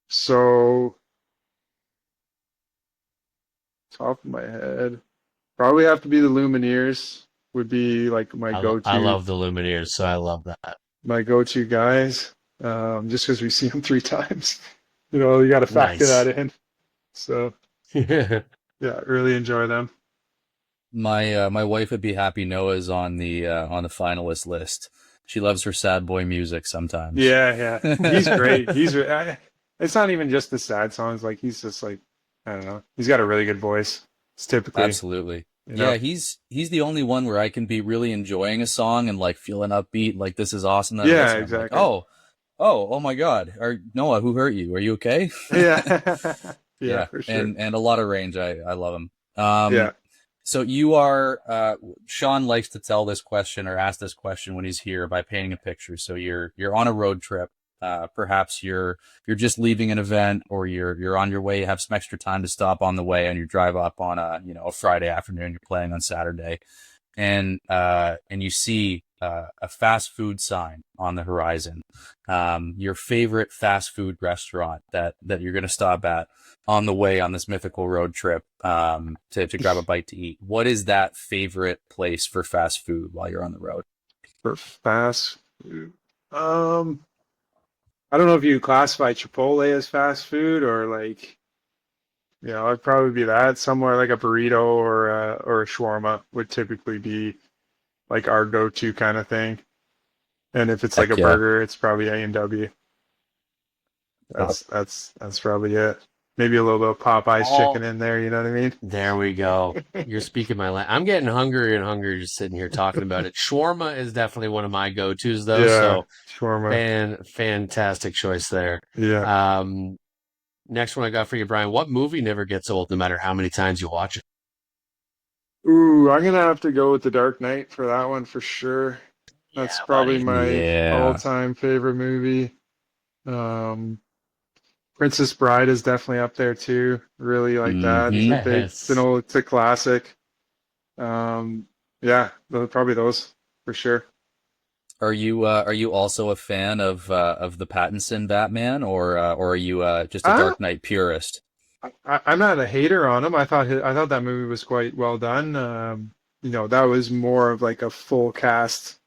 so top of my head, probably have to be the Lumineers. Would be like my I go-to love the Lumineers, so I love that. my go-to guys. Just because we see them three times, you got to factor Nice. that in. So yeah, really enjoy them. My wife would be happy Noah's on the finalist list. She loves her sad boy music sometimes. Yeah, he's great. It's not even just the sad songs. Like he's just like, I don't know. He's got a really good voice. It's typically, Absolutely. you know. Yeah, he's the only one where I can be really enjoying a song and like feeling upbeat, like this is awesome. That Yeah, I'm like, exactly. oh my God. Noah, who hurt you? Are you okay? Yeah, yeah, Yeah. for sure. And a lot of range. I love him. Yeah. So you are Sean likes to tell this question or ask this question when he's here by painting a picture. So you're on a road trip. Perhaps you're just leaving an event, or you're on your way, you have some extra time to stop on the way, and you drive up on a Friday afternoon, you're playing on Saturday, and you see a fast food sign on the horizon, your favorite fast food restaurant that you're going to stop at on the way on this mythical road trip, to grab a bite to eat. What is that favorite place for fast food while you're on the road? For fast food, I don't know if you classify Chipotle as fast food or like, it'd probably be that somewhere like a burrito or a shawarma would typically be like our go-to kind of thing. And if it's like Heck a yeah. burger, it's probably A&W. That's probably it. Maybe a little bit of Popeye's chicken in there. You know what I mean? There we go. You're speaking my language. I'm getting hungrier and hungrier just sitting here talking about it. Shawarma is definitely one of my go-tos, though. Yeah, So shawarma. fantastic choice there. Yeah. Next one I got for you, Brian. What movie never gets old, no matter how many times you watch it? Ooh, I'm gonna have to go with The Dark Knight for that one for sure. That's Yeah, probably buddy. my Yeah. all-time favorite movie. Um, Princess Bride is definitely up there too. Really like that. Mm-hmm. It's it's a classic. Yeah, probably those for sure. Are you also a fan of the Pattinson Batman, or are you just a Uh, Dark Knight purist? I'm not a hater on him. I thought that movie was quite well done. That was more of like a full cast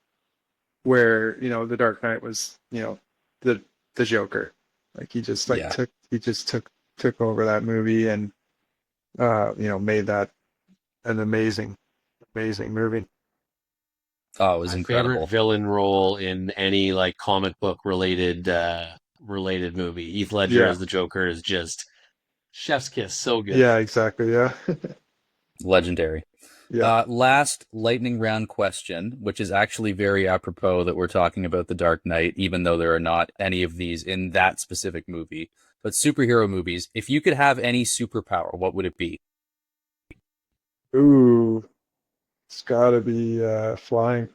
where, The Dark Knight was, the the Joker. Like Yeah. he just took over that movie and made that an amazing movie. Oh, it was My favorite incredible. villain role in any like comic book related movie. Heath Ledger Yeah. as the Joker is just chef's kiss. So good. Yeah, exactly. Yeah. Legendary. Yeah. Last lightning round question, which is actually very apropos that we're talking about The Dark Knight, even though there are not any of these in that specific movie. But superhero movies, if you could have any superpower, what would it be? Ooh, it's gotta be flying.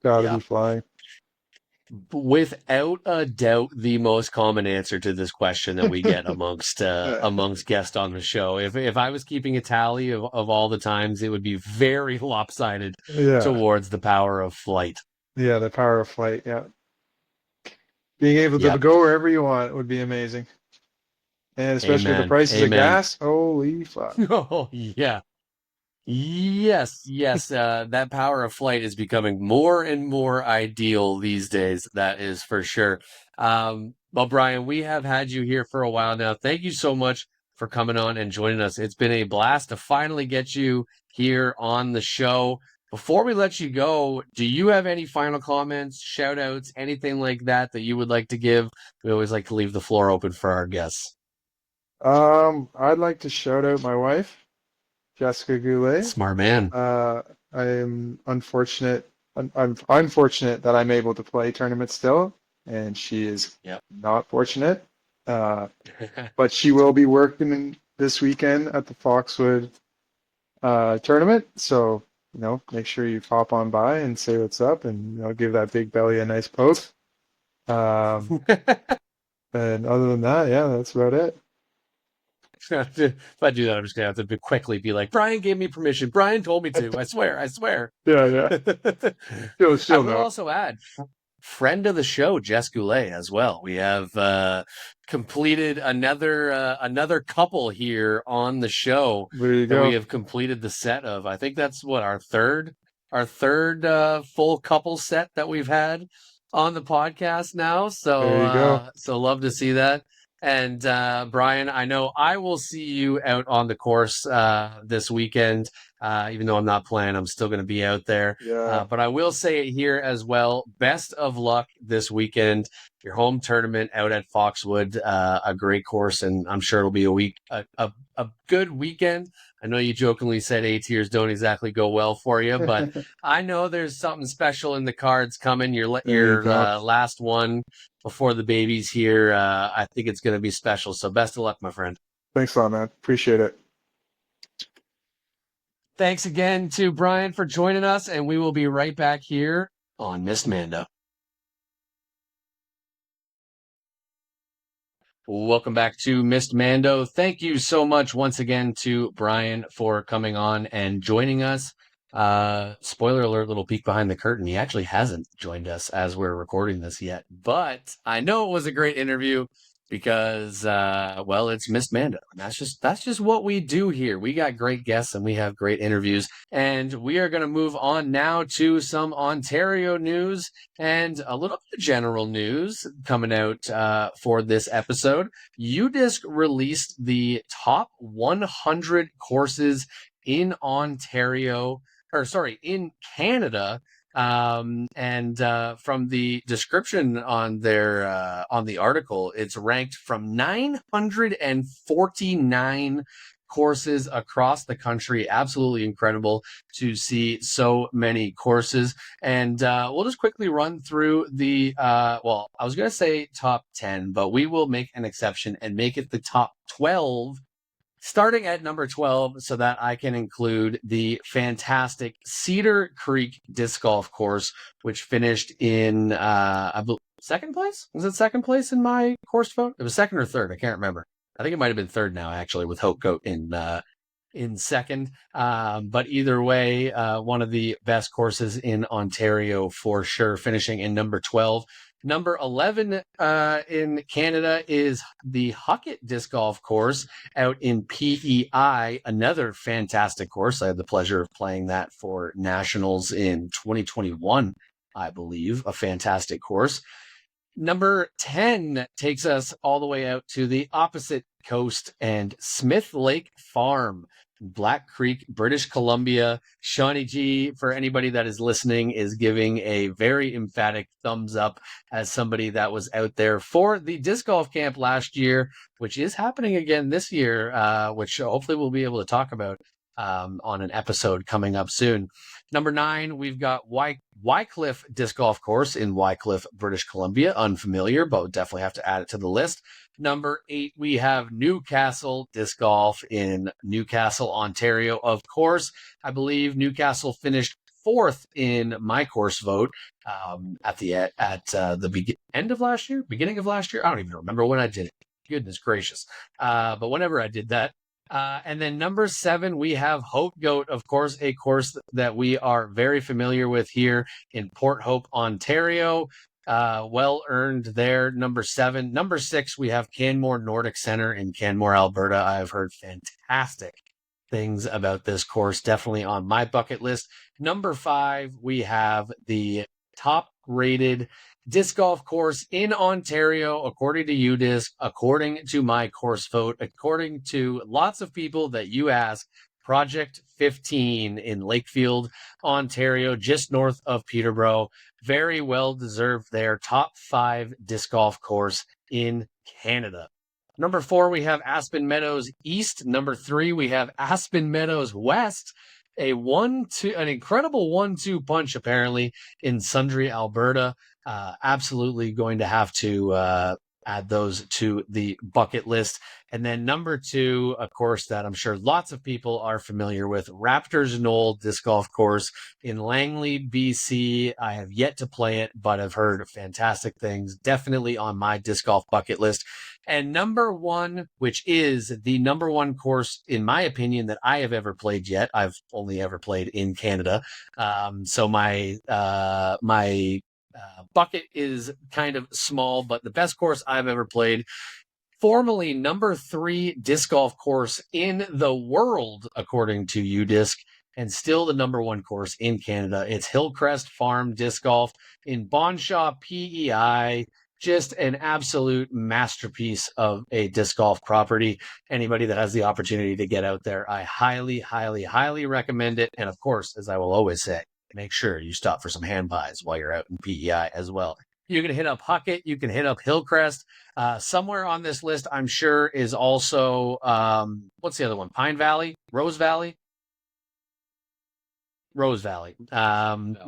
Gotta be Yeah. flying. Without a doubt, the most common answer to this question that we get amongst guests on the show. If I was keeping a tally of all the times, it would be very lopsided Yeah. towards the power of flight. Yeah, the power of flight. Yeah. Being able to Yep. go wherever you want would be amazing. And especially with the Amen. prices of Amen. gas. Holy fuck. Oh, yeah. Yes. That power of flight is becoming more and more ideal these days. That is for sure. Well, Brian, we have had you here for a while now. Thank you so much for coming on and joining us. It's been a blast to finally get you here on the show. Before we let you go, do you have any final comments, shout outs, anything like that you would like to give? We always like to leave the floor open for our guests. I'd like to shout out my wife, Jessica Goulet. Smart man. I am unfortunate. I'm unfortunate that I'm able to play tournaments still, and she is not fortunate. But she will be working this weekend at the Foxwood tournament. So, make sure you pop on by and say what's up, and give that big belly a nice poke. And other than that, yeah, that's about it. If I do that, I'm just gonna have to quickly be like, Brian gave me permission. Brian told me to. I swear. Yeah. I She'll will know. also add, friend of the show, Jess Goulet, as well. We have completed another couple here on the show There you that go. we have completed the set of. I think that's what our third full couple set that we've had on the podcast now. There you go. So love to see that. And Bryan, I know I will see you out on the course this weekend. Even though I'm not playing, I'm still going to be out there. Yeah. But I will say it here as well. Best of luck this weekend. Your home tournament out at Foxwood, a great course, and I'm sure it'll be a good weekend. I know you jokingly said A tiers don't exactly go well for you, but I know there's something special in the cards coming. Your There you go. last one before the baby's here. I think it's going to be special. So best of luck, my friend. Thanks a lot, man. Appreciate it. Thanks again to Bryan for joining us, and we will be right back here on Missed Mando. Welcome back to Missed Mando. Thank you so much once again to Bryan for coming on and joining us. Spoiler alert, little peek behind the curtain. He actually hasn't joined us as we're recording this yet, but I know it was a great interview because, well, it's Missed Mando. And that's just what we do here. We got great guests and we have great interviews, and we are going to move on now to some Ontario news and a little bit of general news coming out for this episode. UDisc released the top 100 courses in Ontario, or sorry, in Canada. And from the description on their on the article, it's ranked from 949 courses across the country. Absolutely incredible to see so many courses. And we'll just quickly run through the well, I was going to say top 10, but we will make an exception and make it the top 12, starting at number 12, so that I can include the fantastic Cedar Creek Disc Golf Course, which finished in, I believe, second place? Was it second place in my course vote? It was second or third. I can't remember. I think it might have been third now, actually, with Hope Goat in second. But either way, one of the best courses in Ontario for sure, finishing in number 12. Number 11 in Canada is the Huckett Disc Golf Course out in PEI, another fantastic course. I had the pleasure of playing that for Nationals in 2021, I believe. A fantastic course. Number 10 takes us all the way out to the opposite coast and Smith Lake Farm, Black Creek, British Columbia. Shawnee G, for anybody that is listening, is giving a very emphatic thumbs up as somebody that was out there for the disc golf camp last year, which is happening again this year, which hopefully we'll be able to talk about on an episode coming up soon. Number 9, we've got Wycliffe Disc Golf Course in Wycliffe, British Columbia. Unfamiliar, but we'll definitely have to add it to the list. Number 8, we have Newcastle Disc Golf in Newcastle, Ontario. Of course, I believe Newcastle finished 4th in my course vote at the end of last year, beginning of last year. I don't even remember when I did it. Goodness gracious. But whenever I did that. And then number 7, we have Hope Goat, of course, a course that we are very familiar with here in Port Hope, Ontario. Well earned there. Number 7. Number 6, we have Canmore Nordic Center in Canmore, Alberta. I've heard fantastic things about this course. Definitely on my bucket list. Number 5, we have the top rated disc golf course in Ontario, according to UDisc, according to my course vote, according to lots of people that you ask, Project 15 in Lakefield, Ontario, just north of Peterborough. Very well deserved there. Top 5 disc golf course in Canada. Number 4, we have Aspen Meadows East. Number 3, we have Aspen Meadows West. An incredible 1-2 punch, apparently, in Sundre, Alberta. Absolutely going to have to add those to the bucket list. And then number 2, of course, that I'm sure lots of people are familiar with, Raptors Knoll Disc Golf Course in Langley, BC. I have yet to play it, but I've heard fantastic things. Definitely on my disc golf bucket list. And number 1, which is the number 1 course, in my opinion, that I have ever played yet. I've only ever played in Canada. So my bucket is kind of small, but the best course I've ever played, formerly number 3 disc golf course in the world, according to UDisc, and still the number 1 course in Canada. It's Hillcrest Farm Disc Golf in Bonshaw, PEI. Just an absolute masterpiece of a disc golf property. Anybody that has the opportunity to get out there, I highly, highly, highly recommend it. And of course, as I will always say, make sure you stop for some hand pies while you're out in PEI as well. You can hit up Huckett. You can hit up Hillcrest. Somewhere on this list, I'm sure, is also, what's the other one? Pine Valley? Rose Valley? Rose Valley,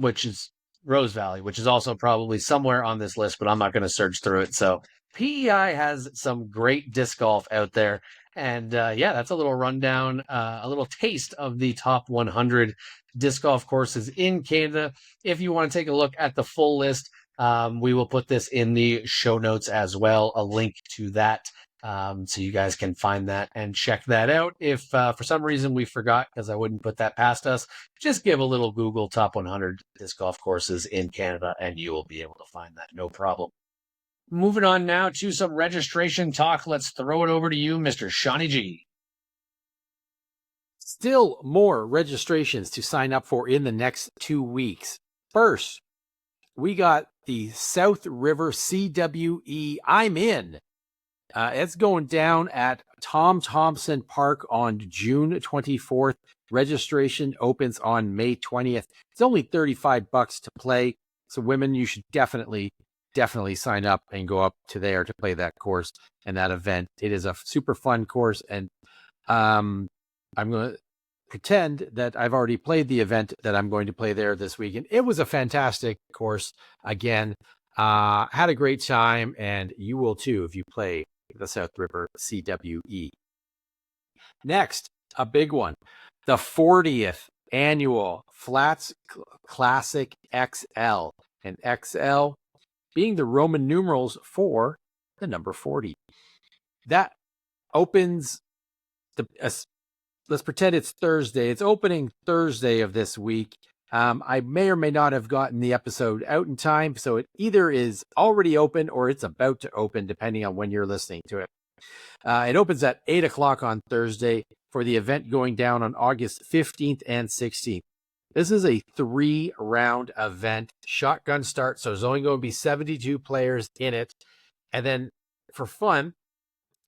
which is also probably somewhere on this list, but I'm not going to search through it. So PEI has some great disc golf out there. And yeah, that's a little rundown, a little taste of the top 100 disc golf courses in Canada. If you want to take a look at the full list, we will put this in the show notes as well, a link to that. So you guys can find that and check that out. If for some reason we forgot, because I wouldn't put that past us, just give a little Google top 100 disc golf courses in Canada and you will be able to find that. No problem. Moving on now to some registration talk. Let's throw it over to you, Mr. Shawnee G. Still more registrations to sign up for in the next 2 weeks. First, we got the South River CWE I'm In. It's going down at Tom Thompson Park on June 24th. Registration opens on May 20th. It's only $35 to play. So women, you should definitely sign up and go up to there to play that course and that event. It is a super fun course. And I'm going to pretend that I've already played the event that I'm going to play there this weekend. It was a fantastic course. Again, had a great time, and you will too if you play the South River CWE. Next, a big one, the 40th annual Flats Classic XL, and XL being the Roman numerals for the number 40. That opens let's pretend it's Thursday. It's opening Thursday of this week. I may or may not have gotten the episode out in time, so it either is already open or it's about to open, depending on when you're listening to it. It opens at 8 o'clock on Thursday for the event going down on August 15th and 16th. This is a 3-round event, shotgun start, so there's only going to be 72 players in it. And then for fun,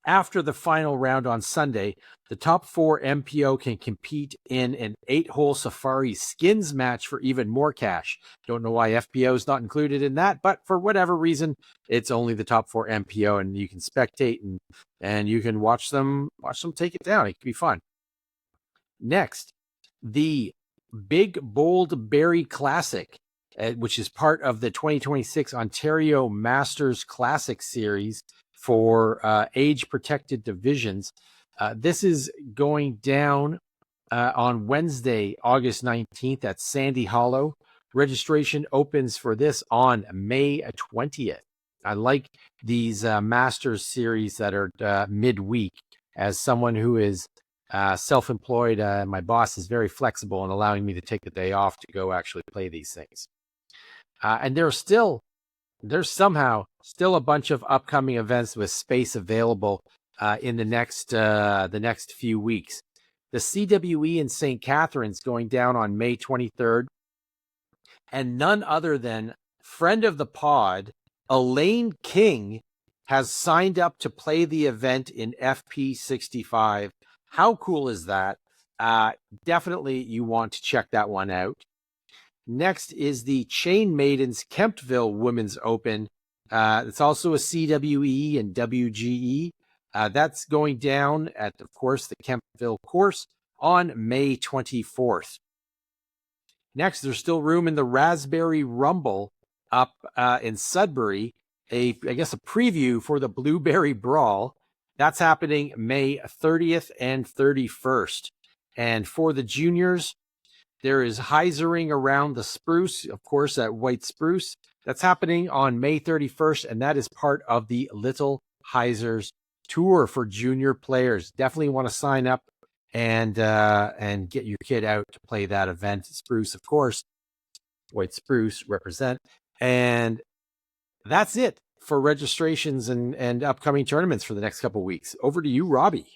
after the final round on Sunday, the top 4 MPO can compete in an 8-hole safari skins match for even more cash. Don't know why FPO is not included in that, but for whatever reason, it's only the top 4 MPO, and you can spectate and you can watch them take it down. It can be fun. Next, the Big Bold Berry Classic, which is part of the 2026 Ontario Masters Classic Series for age-protected divisions. This is going down on Wednesday, August 19th at Sandy Hollow. Registration opens for this on May 20th. I like these Masters series that are midweek. As someone who is self-employed, my boss is very flexible in allowing me to take the day off to go actually play these things. And there's somehow still a bunch of upcoming events with space available in the next few weeks. The CWE in St. Catharines going down on May 23rd, and none other than friend of the pod, Elaine King, has signed up to play the event in FP65. How cool is that? Definitely you want to check that one out. Next is the Chain Maidens Kemptville Women's Open. It's also a CWE and WGE. That's going down at, of course, the Kemptville course on May 24th. Next, there's still room in the Raspberry Rumble up in Sudbury. I guess a preview for the Blueberry Brawl. That's happening May 30th and 31st. And for the juniors, there is Heisering Around the Spruce, of course, at White Spruce. That's happening on May 31st, and that is part of the Little Heisers Tour for junior players. Definitely want to sign up and get your kid out to play that event. Spruce, of course. White Spruce represent. And that's it for registrations and upcoming tournaments for the next couple of weeks. Over to you, Robbie.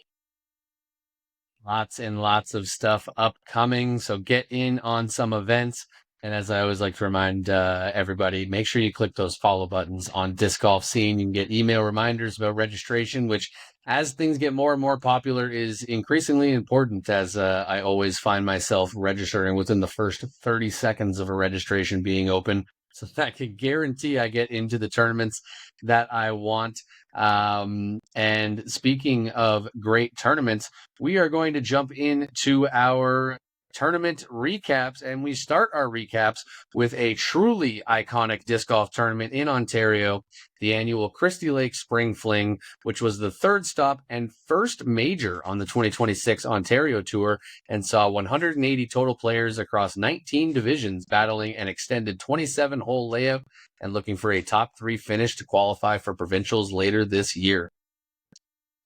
Lots and lots of stuff upcoming. So get in on some events. And as I always like to remind everybody, make sure you click those follow buttons on Disc Golf Scene. You can get email reminders about registration, which, as things get more and more popular, is increasingly important, as I always find myself registering within the first 30 seconds of a registration being open, so that can guarantee I get into the tournaments that I want. And speaking of great tournaments, we are going to jump into our tournament recaps, and we start our recaps with a truly iconic disc golf tournament in Ontario, the annual Christie Lake Spring Fling, which was the third stop and first major on the 2026 Ontario Tour, and saw 180 total players across 19 divisions battling an extended 27-hole layout and looking for a top 3 finish to qualify for provincials later this year.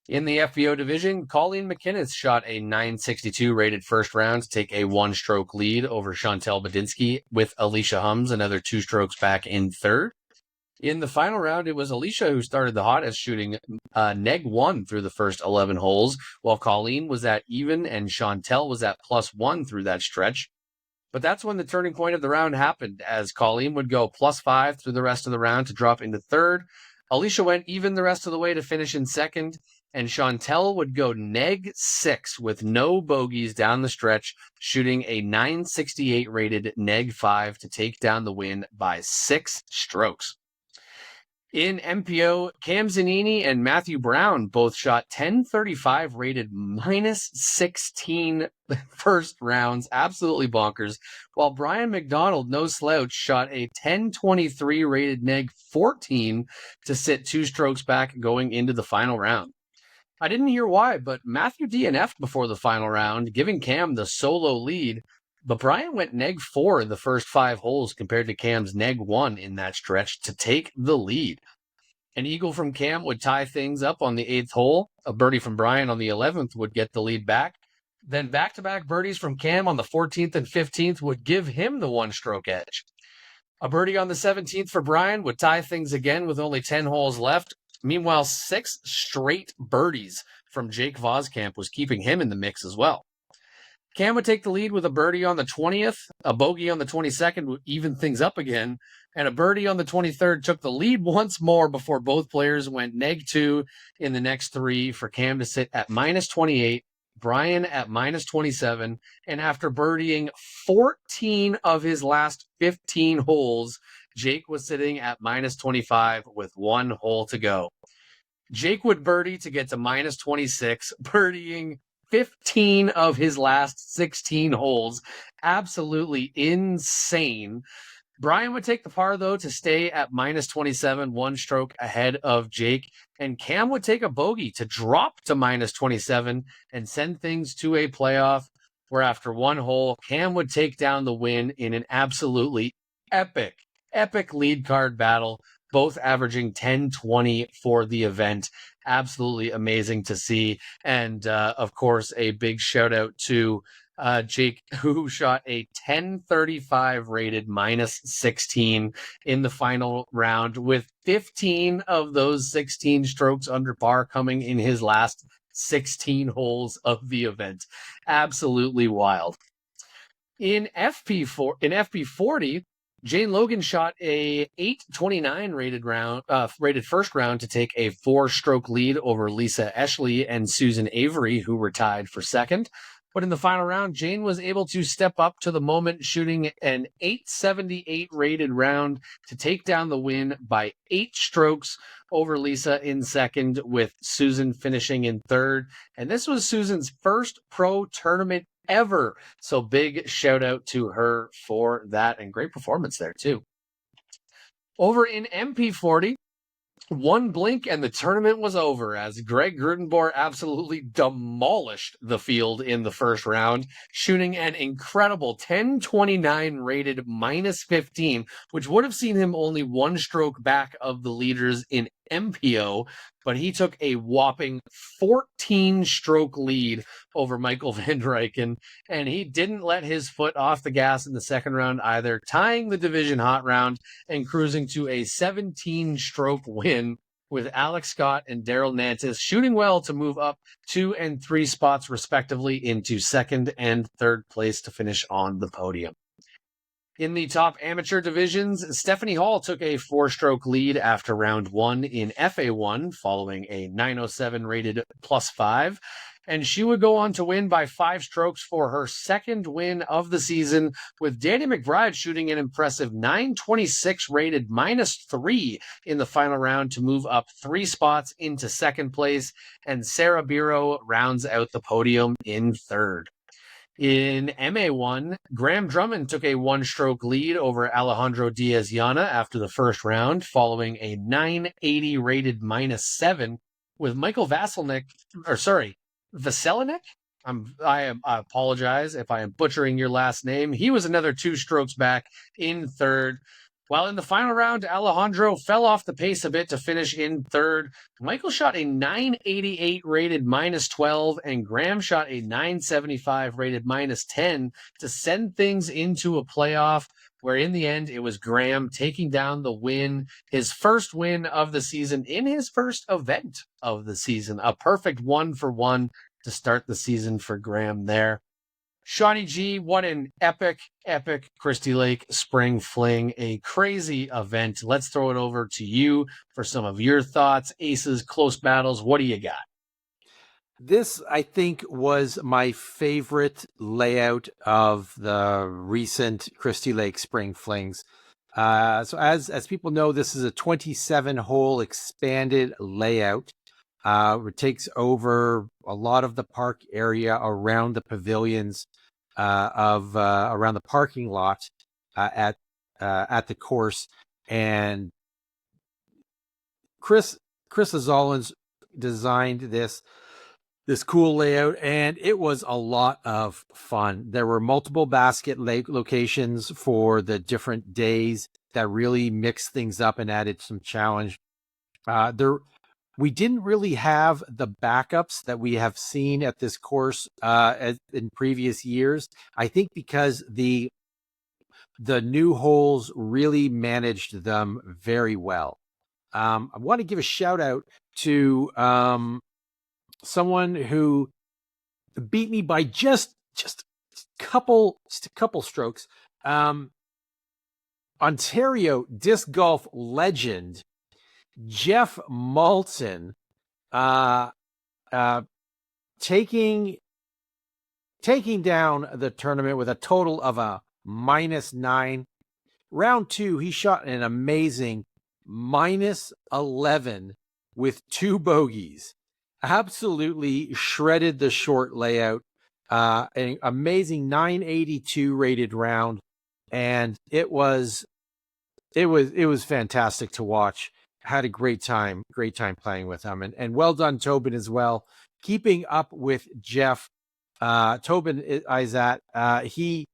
In the FPO division, Colleen McInnes shot a 962 rated first round to take a 1-stroke lead over Chantel Badinsky, with Alicia Hums another 2 strokes back in third. In the final round, it was Alicia who started the hottest, shooting neg 1 through the first 11 holes, while Colleen was at even and Chantel was at +1 through that stretch. But that's when the turning point of the round happened, as Colleen would go +5 through the rest of the round to drop into third. Alicia went even the rest of the way to finish in second, and Chantel would go neg 6 with no bogeys down the stretch, shooting a 968 rated neg 5 to take down the win by 6 strokes. In MPO, Cam Zanini and Matthew Brown both shot 1035 rated -16 first rounds, absolutely bonkers, while Bryan McDonald, no slouch, shot a 1023 rated neg 14 to sit 2 strokes back going into the final round. I didn't hear why, but Matthew DNF'd before the final round, giving Cam the solo lead, but Bryan went neg 4 in the first 5 holes compared to Cam's neg 1 in that stretch to take the lead. An eagle from Cam would tie things up on the 8th hole. A birdie from Bryan on the 11th would get the lead back. Then back-to-back birdies from Cam on the 14th and 15th would give him the 1-stroke edge. A birdie on the 17th for Bryan would tie things again with only 10 holes left. Meanwhile, 6 straight birdies from Jake Voskamp was keeping him in the mix as well. Cam would take the lead with a birdie on the 20th, a bogey on the 22nd would even things up again, and a birdie on the 23rd took the lead once more before both players went neg 2 in the next 3 for Cam to sit at -28, Bryan at -27, and after birdieing 14 of his last 15 holes, Jake was sitting at -25 with 1 hole to go. Jake would birdie to get to -26, birdieing 15 of his last 16 holes. Absolutely insane. Bryan would take the par, though, to stay at -27, 1 stroke ahead of Jake. And Cam would take a bogey to drop to -27 and send things to a playoff, where after 1 hole, Cam would take down the win in an absolutely epic lead card battle, both averaging 10-20 for the event. Absolutely amazing to see. And of course, a big shout out to Jake, who shot a 1035 rated -16 in the final round, with 15 of those 16 strokes under par coming in his last 16 holes of the event. Absolutely wild. In FP40, Jane Logan shot a 829 rated first round to take a 4-stroke lead over Lisa Eshley and Susan Avery, who were tied for second. But in the final round, Jane was able to step up to the moment, shooting an 878 rated round to take down the win by 8 strokes over Lisa in second, with Susan finishing in third. And this was Susan's first pro tournament ever. So big shout out to her for that, and great performance there too. Over in MP40, 1 blink and the tournament was over, as Greg Grudenboer absolutely demolished the field in the first round, shooting an incredible 1029 rated -15, which would have seen him only 1 stroke back of the leaders in MPO, but he took a whopping 14-stroke lead over Michael Van Ryken, and he didn't let his foot off the gas in the second round either, tying the division hot round and cruising to a 17-stroke win, with Alex Scott and Daryl Nantis shooting well to move up 2 and 3 spots respectively into second and third place to finish on the podium. In the top amateur divisions, Stephanie Hall took a 4-stroke lead after round 1 in FA1, following a 907 rated +5. And she would go on to win by 5 strokes for her second win of the season, with Danny McBride shooting an impressive 926 rated -3 in the final round to move up 3 spots into second place. And Sarah Biro rounds out the podium in third. In MA1, Graham Drummond took a 1-stroke lead over Alejandro Diaz-Yana after the first round, following a 980 rated -7, with Michael Vaselinek. I apologize if I am butchering your last name. He was another 2 strokes back in third. While in the final round, Alejandro fell off the pace a bit to finish in third. Michael shot a 988 rated -12, and Graham shot a 975 rated -10 to send things into a playoff, where in the end it was Graham taking down the win, his first win of the season in his first event of the season. A perfect 1-for-1 to start the season for Graham there. Shawnee G, what an epic Christie Lake Spring Fling, a crazy event. Let's throw it over to you for some of your thoughts, aces, close battles. What do you got? This, I think, was my favorite layout of the recent Christie Lake Spring Flings. So as people know, this is a 27-hole expanded layout. It takes over a lot of the park area around the pavilions around the parking lot at the course. And Chris Azalins designed this cool layout, and it was a lot of fun. There were multiple basket locations for the different days that really mixed things up and added some challenge. We didn't really have the backups that we have seen at this course in previous years. I think because the new holes really managed them very well. I want to give a shout out to someone who beat me by just a couple strokes. Ontario disc golf legend Jeff Malton, taking down the tournament with a total of a -9. Round 2, he shot an amazing -11 with 2 bogeys. Absolutely shredded the short layout. An amazing 982 rated round, and it was fantastic to watch. Had a great time playing with him, and well done, Tobin, as well, keeping up with Jeff. Tobin is at he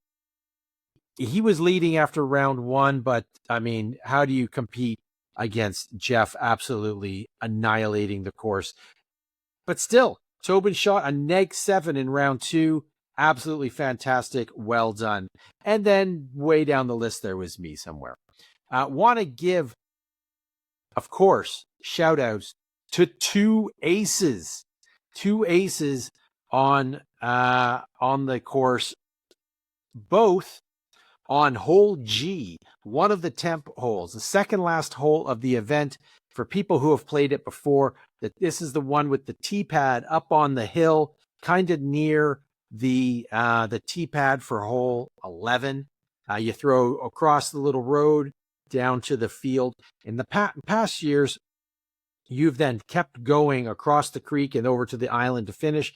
was leading after round 1, but I mean, how do you compete against Jeff absolutely annihilating the course? But still, Tobin shot a -7 in round 2. Absolutely fantastic. Well done. And then way down the list, there was me somewhere. Want to give, of course, shout outs to 2 aces. 2 aces on the course, both on hole G, one of the temp holes, the second last hole of the event. For people who have played it before, that this is the one with the tee pad up on the hill, kind of near the tee pad for hole 11. You throw across the little road down to the field. In the past years, you've then kept going across the creek and over to the island to finish.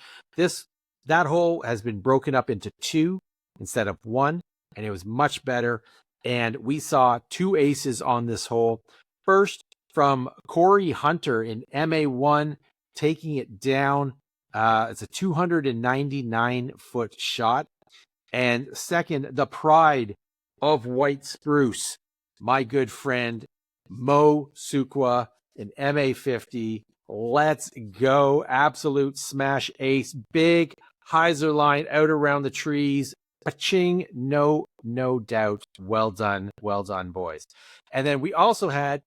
That hole has been broken up into 2 instead of 1, and it was much better. And we saw 2 aces on this hole. First, from Corey Hunter in MA1, taking it down. It's a 299-foot shot. And second, the pride of White Spruce, my good friend Mo Sukwa in MA50. Let's go. Absolute smash ace. Big hyzer line out around the trees. Paching, no doubt. Well done, boys. And then we also had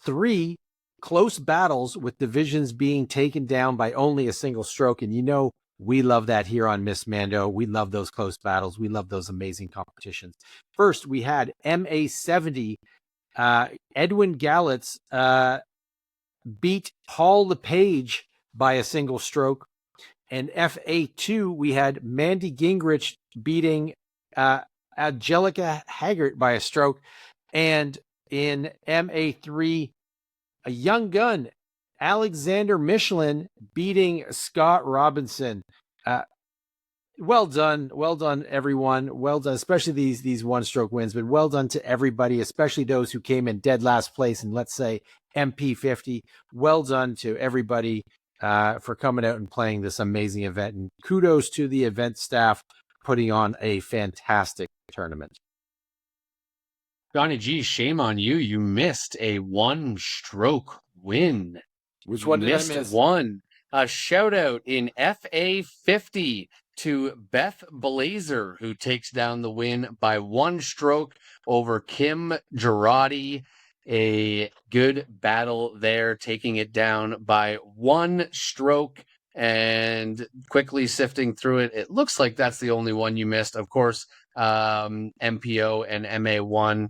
3 close battles with divisions being taken down by only a single stroke. And you know, We love that here on Miss Mando. We love those close battles. We love those amazing competitions. First, we had MA70. Edwin Gallitz beat Paul LePage by a single stroke. And FA2, we had Mandy Gingrich beating Angelica Haggart by a stroke. And in MA3, a young gun, Alexander Michelin beating Scott Robinson. Well done, everyone. Well done, especially these one-stroke wins, but well done to everybody, especially those who came in dead last place in, let's say, MP50. Well done to everybody for coming out and playing this amazing event. And kudos to the event staff putting on a fantastic tournament. Johnny G, shame on you. You missed a one-stroke win. Which one did I missed miss? One. A shout-out in FA50 to Beth Blazer, who takes down the win by one stroke over Kim Girardi. A good battle there, taking it down by one stroke and quickly sifting through it. It looks like that's the only one you missed. Of course, MPO and MA1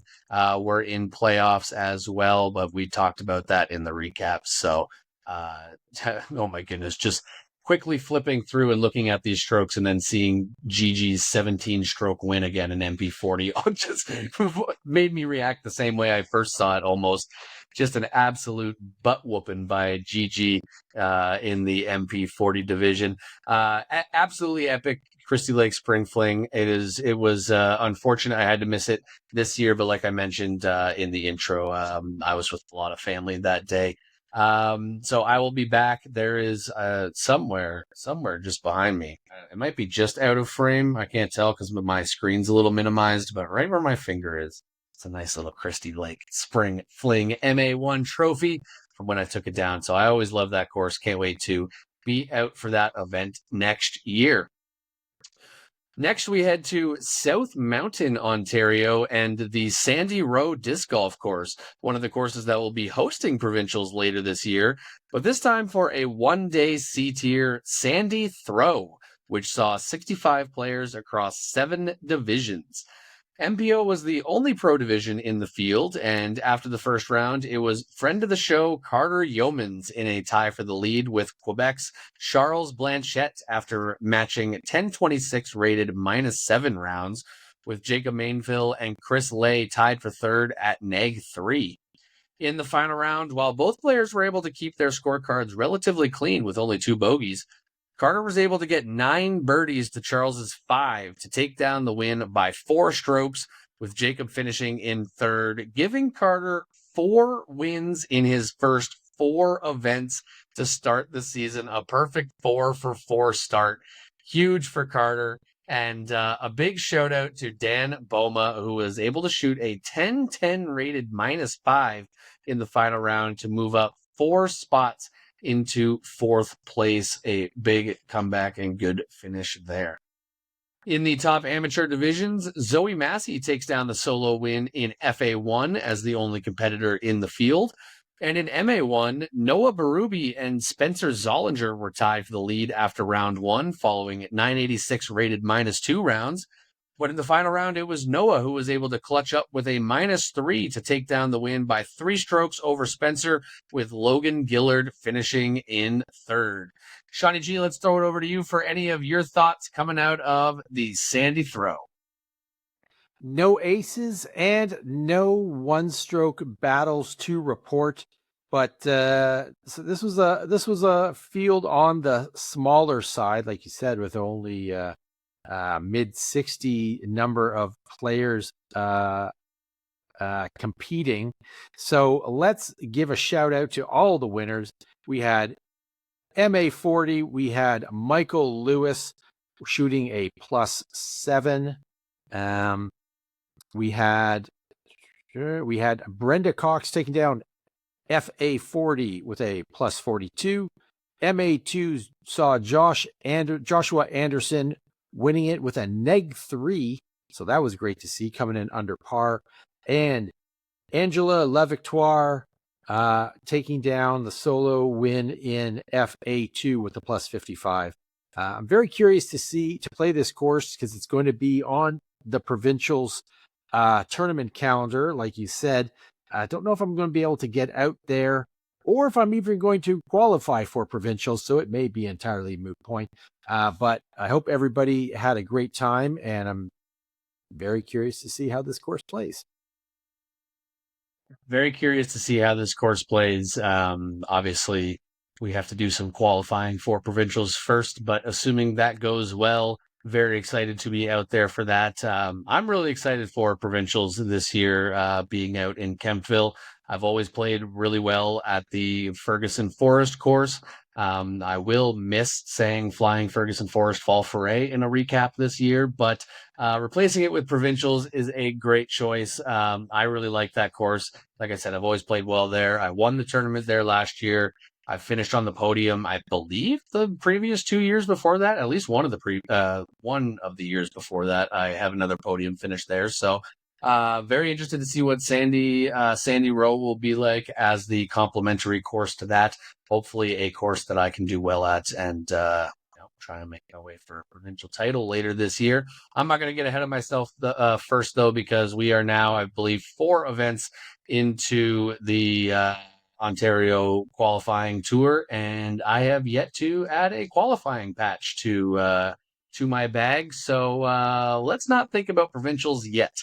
were in playoffs as well, but we talked about that in the recap. So, oh my goodness, just quickly flipping through and looking at these strokes and then seeing Gigi's 17-stroke win again in MP40 just made me react the same way I first saw it almost. Just an absolute butt whooping by Gigi in the MP40 division. Absolutely epic Christie Lake Spring Fling. It was unfortunate I had to miss it this year, but like I mentioned in the intro, I was with a lot of family that day. So I will be back. There is somewhere just behind me. It might be just out of frame. I can't tell because my screen's a little minimized, but right where my finger is, it's a nice little Christie Lake Spring Fling MA1 trophy from when I took it down. So I always love that course. Can't wait to be out for that event next year. Next, we head to South Mountain, Ontario, and the Sandy Row Disc Golf Course, one of the courses that will be hosting provincials later this year, but this time for a one-day C-tier Sandy Throw, which saw 65 players across 7 divisions. MPO was the only pro division in the field, and after the first round, it was friend of the show Carter Yeomans in a tie for the lead with Quebec's Charles Blanchette after matching 1026 rated -7 rounds, with Jacob Mainville and Chris Lay tied for third at -3. In the final round, while both players were able to keep their scorecards relatively clean with only 2 bogeys, Carter was able to get 9 birdies to Charles's 5 to take down the win by 4 strokes, with Jacob finishing in third, giving Carter 4 wins in his first 4 events to start the season. A perfect 4-for-4 start. Huge for Carter. And a big shout out to Dan Boma, who was able to shoot a 10-10 rated -5 in the final round to move up 4 spots into 4th place. A big comeback and good finish there. In the top amateur divisions, Zoe Massey takes down the solo win in FA1 as the only competitor in the field. And in MA1, Noah Berube and Spencer Zollinger were tied for the lead after round 1, following 986 rated -2 rounds. But in the final round, it was Noah who was able to clutch up with a -3 to take down the win by 3 strokes over Spencer, with Logan Gillard finishing in third. Shawnee G, let's throw it over to you for any of your thoughts coming out of the Sandy Throw. No aces and no one-stroke battles to report, but so this was a field on the smaller side, like you said, with only mid-60 number of players competing. So let's give a shout out to all the winners. We had MA40. We had Michael Lewis shooting a +7. We had Brenda Cox taking down FA40 with a +42. MA2 saw Joshua Anderson winning it with a -3. So that was great to see, coming in under par. And Angela LaVictoire taking down the solo win in FA2 with a +55. I'm very curious to play this course because it's going to be on the Provincials tournament calendar, like you said. I don't know if I'm going to be able to get out there or if I'm even going to qualify for Provincials, so it may be entirely moot point. But I hope everybody had a great time, and I'm very curious to see how this course plays. Very curious to see how this course plays. Obviously, we have to do some qualifying for provincials first, but assuming that goes well, very excited to be out there for that. I'm really excited for provincials this year, being out in Kempville. I've always played really well at the Ferguson Forest course. I will miss saying Flying Ferguson Forest Fall Foray in a recap this year, but replacing it with provincials is a great choice. I really like that course. Like I said, I've always played well there. I won the tournament there last year. I finished on the podium, I believe, the previous 2 years before that. At least one of the years before that, I have another podium finish there. So, very interested to see what Sandy Row will be like as the complementary course to that. Hopefully, a course that I can do well at and try and make my way for a provincial title later this year. I'm not going to get ahead of myself first, though, because we are now, I believe, 4 events into the Ontario qualifying tour, and I have yet to add a qualifying patch to my bag. So let's not think about provincials yet.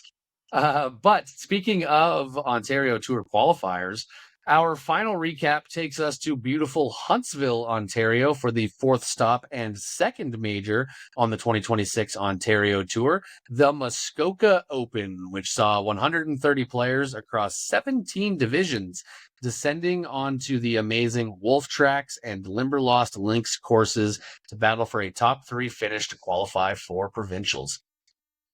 But speaking of Ontario Tour qualifiers, our final recap takes us to beautiful Huntsville, Ontario for the 4th stop and second major on the 2026 Ontario Tour, the Muskoka Open, which saw 130 players across 17 divisions descending onto the amazing Wolf Tracks and Limberlost Links courses to battle for a top 3 finish to qualify for provincials.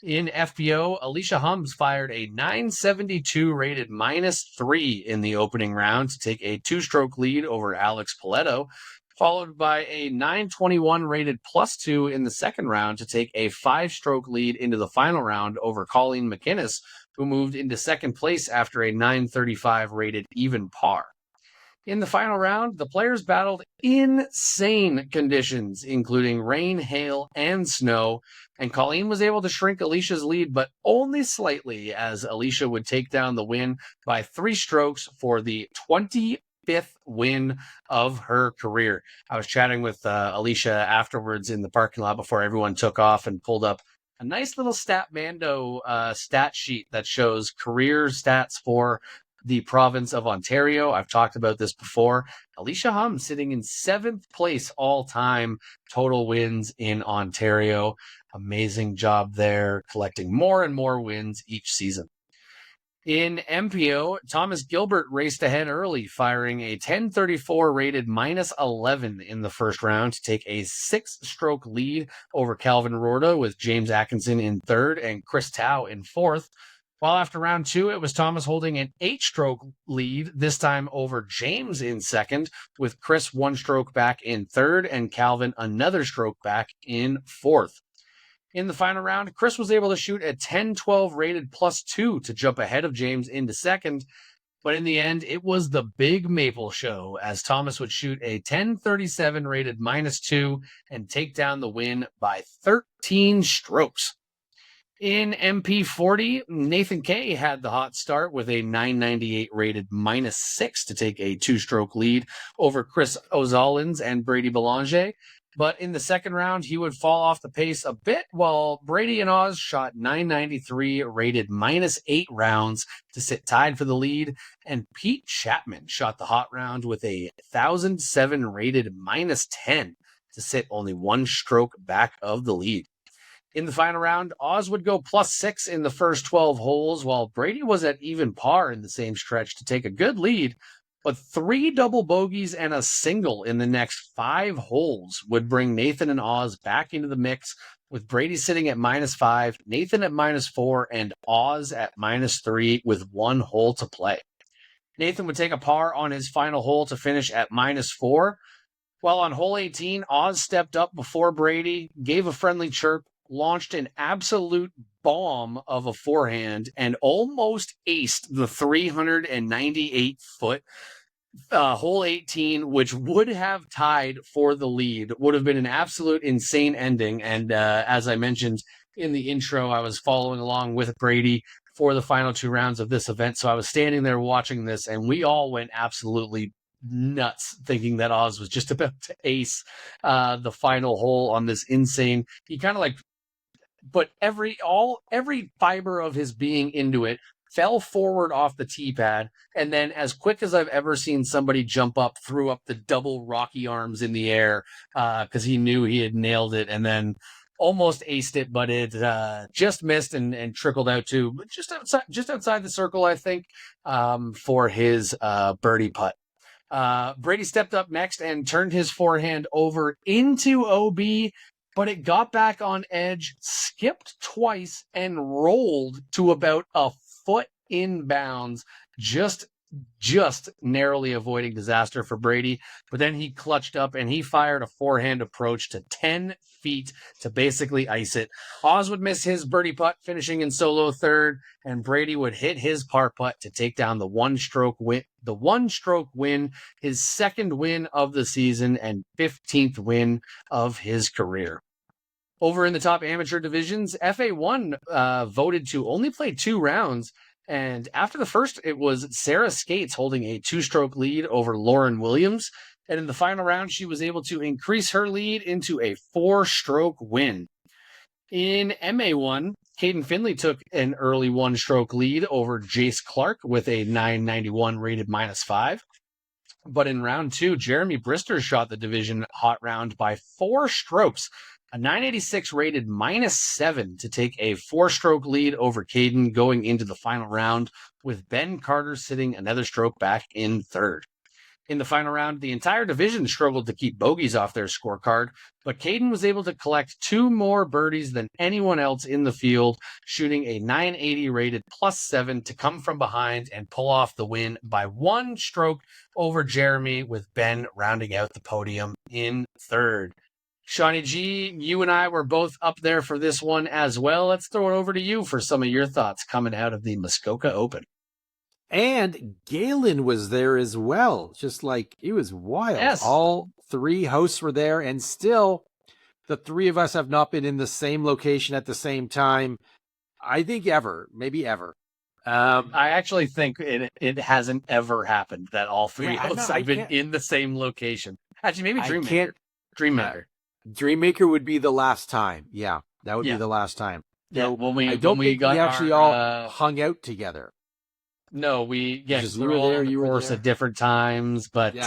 In FPO, Alicia Hums fired a 972 rated -3 in the opening round to take a 2-stroke lead over Alex Paletto, followed by a 921 rated +2 in the second round to take a 5-stroke lead into the final round over Colleen McInnes, who moved into second place after a 935 rated even par. In the final round, the players battled insane conditions, including rain, hail, and snow, and Colleen was able to shrink Alicia's lead, but only slightly, as Alicia would take down the win by 3 strokes for the 25th win of her career. I was chatting with Alicia afterwards in the parking lot before everyone took off and pulled up a nice little Mando stat sheet that shows career stats for the province of Ontario. I've talked about this before. Alicia Hum sitting in 7th place all time total wins in Ontario. Amazing job there, collecting more and more wins each season. In MPO, Thomas Gilbert raced ahead early, firing a 1034 rated -11 in the first round to take a 6-stroke lead over Calvin Rorda, with James Atkinson in third and Chris Tao in fourth. While after round 2, it was Thomas holding an 8-stroke lead, this time over James in second, with Chris 1 stroke back in third and Calvin another stroke back in fourth. In the final round, Chris was able to shoot a 1012 rated +2 to jump ahead of James into second, but in the end, it was the big maple show, as Thomas would shoot a 1037 rated -2 and take down the win by 13 strokes. In MP40, Nathan Kay had the hot start with a 998 rated -6 to take a 2-stroke lead over Chris Ozolins and Brady Belanger. But in the second round, he would fall off the pace a bit, while Brady and Oz shot 993 rated -8 rounds to sit tied for the lead, and Pete Chapman shot the hot round with a 1007 rated -10 to sit only 1 stroke back of the lead. In the final round, Oz would go +6 in the first 12 holes, while Brady was at even par in the same stretch to take a good lead, but 3 double bogeys and a single in the next 5 holes would bring Nathan and Oz back into the mix, with Brady sitting at -5, Nathan at -4, and Oz at -3 with 1 hole to play. Nathan would take a par on his final hole to finish at -4, while on hole 18, Oz stepped up before Brady, gave a friendly chirp, launched an absolute bomb of a forehand, and almost aced the 398-foot hole 18, which would have tied for the lead, would have been an absolute insane ending. And as I mentioned in the intro, I was following along with Brady for the final 2 rounds of this event. So I was standing there watching this, and we all went absolutely nuts thinking that Oz was just about to ace the final hole on this insane. He kind of like put every fiber of his being into it, fell forward off the tee pad, and then as quick as I've ever seen somebody jump up, threw up the double Rocky arms in the air because he knew he had nailed it, and then almost aced it, but it just missed and trickled out to just outside the circle, I think, for his birdie putt. Brady stepped up next and turned his forehand over into OB, but it got back on edge, skipped twice, and rolled to about a foot inbounds, just narrowly avoiding disaster for Brady. But then he clutched up and he fired a forehand approach to 10 feet to basically ice it. Oz would miss his birdie putt, finishing in solo third, and Brady would hit his par putt to take down the one-stroke win, his second win of the season and 15th win of his career. Over in the top amateur divisions, FA1 voted to only play 2 rounds. And after the first, it was Sarah Skates holding a 2-stroke lead over Lauren Williams. And in the final round, she was able to increase her lead into a 4-stroke win. In MA1, Caden Finley took an early 1-stroke lead over Jace Clark with a 991 rated -5. But in round 2, Jeremy Brister shot the division hot round by 4 strokes, a 986 rated -7 to take a 4-stroke lead over Caden going into the final round, with Ben Carter sitting another stroke back in third. In the final round, the entire division struggled to keep bogeys off their scorecard, but Caden was able to collect 2 more birdies than anyone else in the field, shooting a 980 rated +7 to come from behind and pull off the win by 1 stroke over Jeremy, with Ben rounding out the podium in third. Shawnee G, you and I were both up there for this one as well. Let's throw it over to you for some of your thoughts coming out of the Muskoka Open. And Galen was there as well. Just like, it was wild. Yes. All 3 hosts were there, and still the 3 of us have not been in the same location at the same time, I think maybe ever. I actually think it hasn't ever happened that all 3 hosts have been in the same location. Actually, maybe Dreammaker. Dreammaker would be the last time. Yeah, that would be the last time. Yeah, No, when we actually all hung out together. No, we were all there. You were at different times, but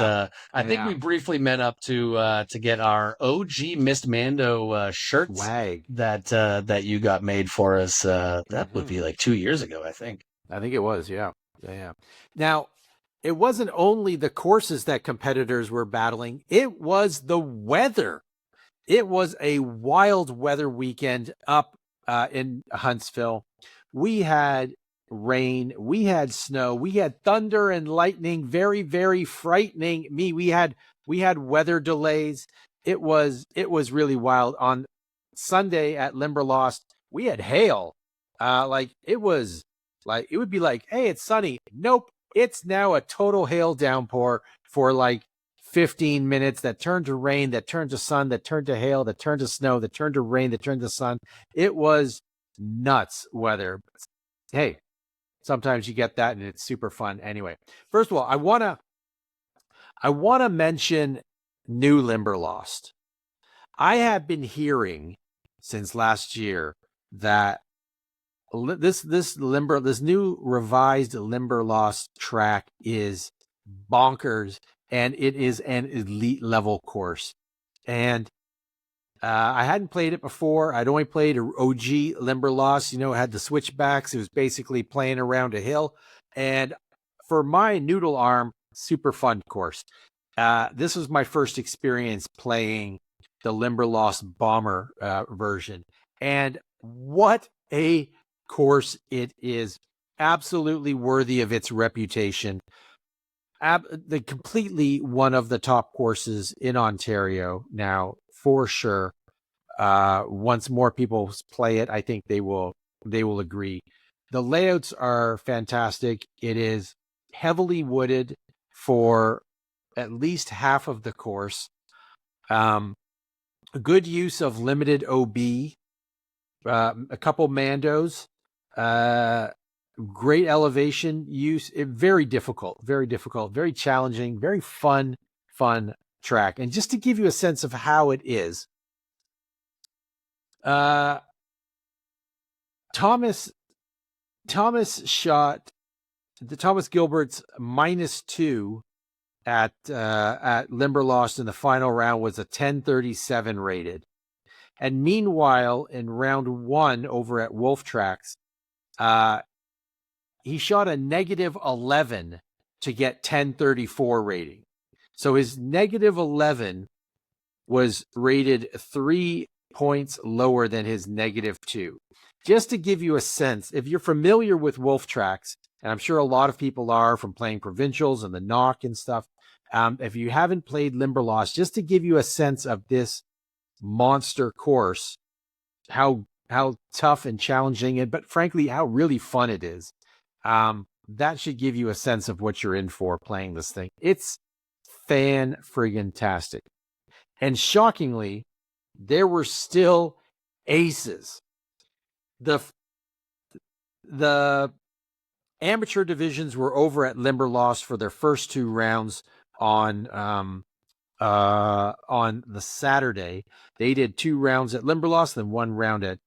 I think we briefly met up to get our OG Missed Mando shirts swag that you got made for us. That would be like 2 years ago, I think. I think it was, yeah. Now, it wasn't only the courses that competitors were battling; it was the weather. It was a wild weather weekend up in Huntsville. We had rain, we had snow, we had thunder and lightning, very, very frightening. We had weather delays. It was really wild. On Sunday at Limberlost, we had hail. It would be like, hey, it's sunny. Nope, it's now a total hail downpour for like 15 minutes that turned to rain, that turned to sun, that turned to hail, that turned to snow, that turned to rain, that turned to sun. It was nuts weather. Hey, sometimes you get that and it's super fun. Anyway, first of all, I want to mention New Limberlost. I have been hearing since last year that this new revised Limberlost track is bonkers, and it is an elite level course. And I hadn't played it before. I'd only played OG Limberlost. It had the switchbacks. It was basically playing around a hill. And for my noodle arm, super fun course. This was my first experience playing the Limberlost Bomber version. And what a course it is. Absolutely worthy of its reputation. Completely one of the top courses in Ontario now, for sure. Once more people play it, I think they will agree. The layouts are fantastic. It is heavily wooded, for at least half of the course. Good use of limited OB, a couple Mandos, great elevation use. Very difficult, very challenging, very fun track. And just to give you a sense of how it is, Thomas shot the Thomas Gilbert's -2 at Limberlost in the final round was a 10:37 rated. And meanwhile, in round 1 over at Wolf Tracks, he shot a -11 to get 10:34 rating. So his -11 was rated 3 points lower than his -2. Just to give you a sense, if you're familiar with Wolf Tracks, and I'm sure a lot of people are from playing provincials and the knock and stuff, if you haven't played Limberlost, just to give you a sense of this monster course, how tough and challenging, and but frankly, how really fun it is. That should give you a sense of what you're in for playing this thing. It's fan-friggin-tastic. And shockingly, there were still aces. The amateur divisions were over at Limberlost for their first 2 rounds on the Saturday. They did 2 rounds at Limberlost and 1 round at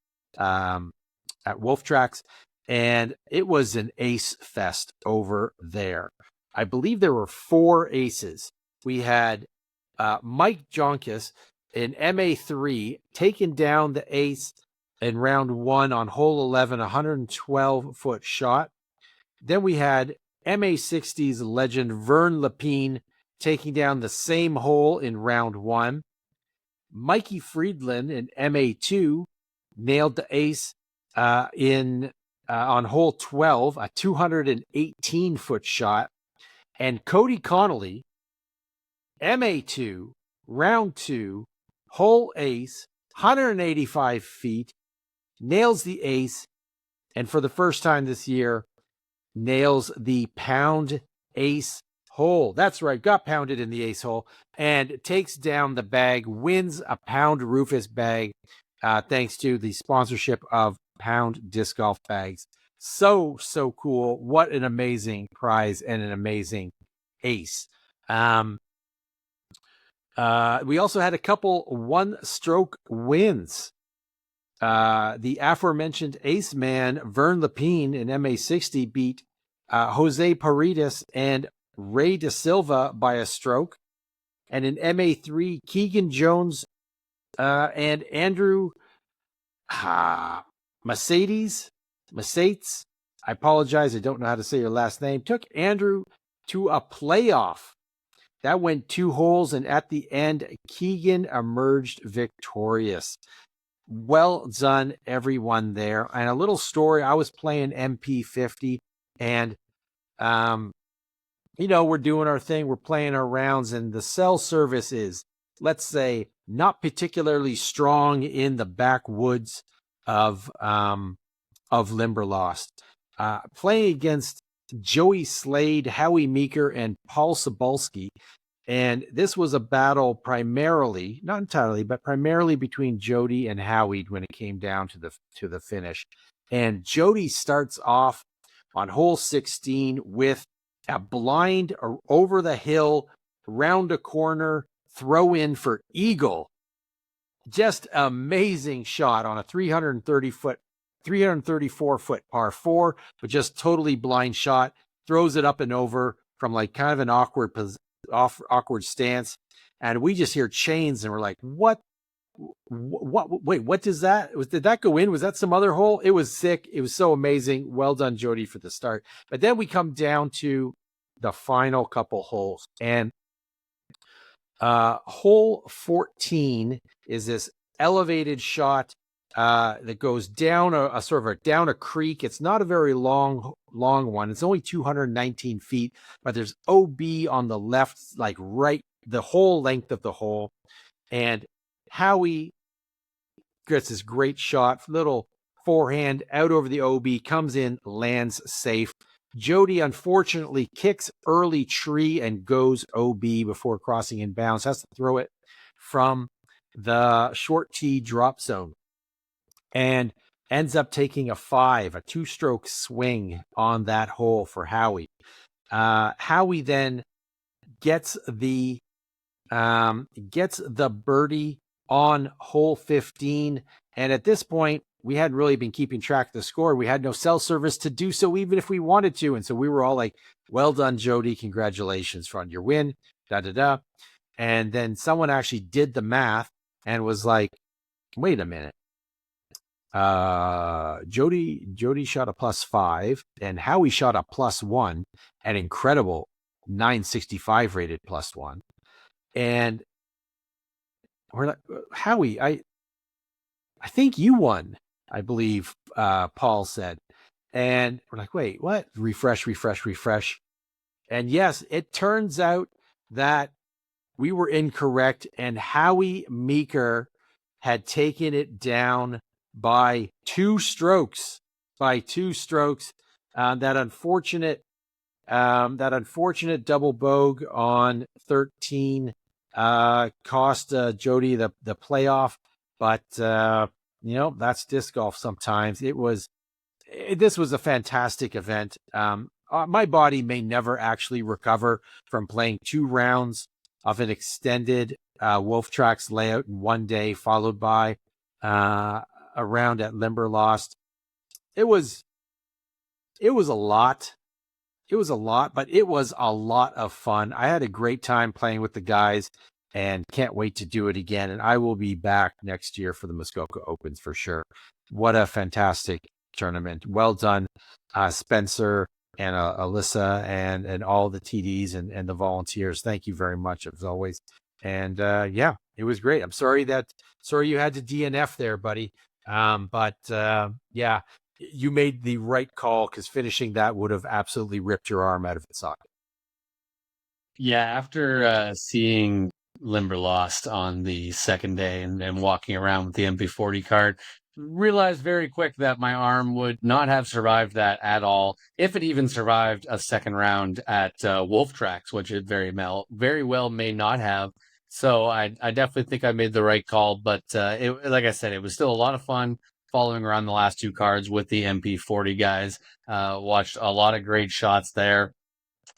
Wolf Tracks, and it was an ace fest over there. I believe there were 4 aces. We had Mike Jonkus in MA3 taking down the ace in round 1 on hole 11, 112-foot shot. Then we had MA60's legend Vern Lapine taking down the same hole in round 1. Mikey Friedland in MA2 nailed the ace on hole 12, a 218-foot shot. And Cody Connolly, MA2, round 2, hole ace, 185 feet, nails the ace, and for the first time this year, nails the pound ace hole. That's right, got pounded in the ace hole, and takes down the bag, wins a pound Rufus bag, thanks to the sponsorship of Pound Disc Golf Bags. So cool. What an amazing prize and an amazing ace. We also had a couple 1-stroke wins. The aforementioned ace man, Vern Lapine in MA60 beat Jose Paredes and Ray Da Silva by a stroke. And in MA3, Keegan Jones and Andrew Mercedes, I apologize, I don't know how to say your last name, took Andrew to a playoff. That went 2 holes, and at the end, Keegan emerged victorious. Well done, everyone there. And a little story, I was playing MP50, and, we're doing our thing. We're playing our rounds, and the cell service is, let's say, not particularly strong in the backwoods of Limberlost. Playing against Joey Slade, Howie Meeker, and Paul Sobolski. And this was a battle primarily, not entirely, but primarily between Jody and Howie when it came down to the finish. And Jody starts off on hole 16 with a blind over the hill, round a corner, throw in for eagle. Just amazing shot on a 334-foot par 4, but just totally blind shot. Throws it up and over from like kind of an awkward stance, and we just hear chains, and we're like, what? Wait, what does that? Did that go in? Was that some other hole? It was sick. It was so amazing. Well done, Jody, for the start. But then we come down to the final couple holes, and hole 14 is this elevated shot that goes down a sort of down a creek. It's not a very long one. It's only 219 feet, but there's OB on the left, like right, the whole length of the hole. And Howie gets this great shot, little forehand out over the OB, comes in, lands safe. Jody unfortunately kicks early tree and goes OB before crossing in bounds. Has to throw it from the short tee drop zone and ends up taking a 2-stroke swing on that hole for Howie. Howie then gets the birdie on hole 15. And at this point, we hadn't really been keeping track of the score. We had no cell service to do so, even if we wanted to. And so we were all like, well done, Jody. Congratulations on your win. Da, da, da. And then someone actually did the math and was like, wait a minute. Jody shot a +5 and Howie shot a +1, an incredible 965 rated +1. And we're like, Howie, I think you won, I believe Paul said. And we're like, wait, what? Refresh. And yes, it turns out that we were incorrect, and Howie Meeker had taken it down by 2 strokes. That unfortunate double bogue on 13 cost Jody the playoff, but that's disc golf sometimes. This was a fantastic event. My body may never actually recover from playing 2 rounds of an extended Wolf Tracks layout in one day, followed by a round at Limberlost. It was a lot. But it was a lot of fun. I had a great time playing with the guys and can't wait to do it again. And I will be back next year for the Muskoka Opens for sure. What a fantastic tournament. Well done, Spencer and Alyssa and all the TDs and the volunteers. Thank you very much as always. And it was great. I'm sorry you had to DNF there, buddy. You made the right call because finishing that would have absolutely ripped your arm out of its socket. Yeah, after seeing Limberlost on the second day and walking around with the MP40 card, realized very quick that my arm would not have survived that at all, if it even survived a second round at Wolf Tracks, which it very well may not have. So I definitely think I made the right call, but like I said, it was still a lot of fun following around the last 2 cards with the MP40 guys. Watched a lot of great shots there,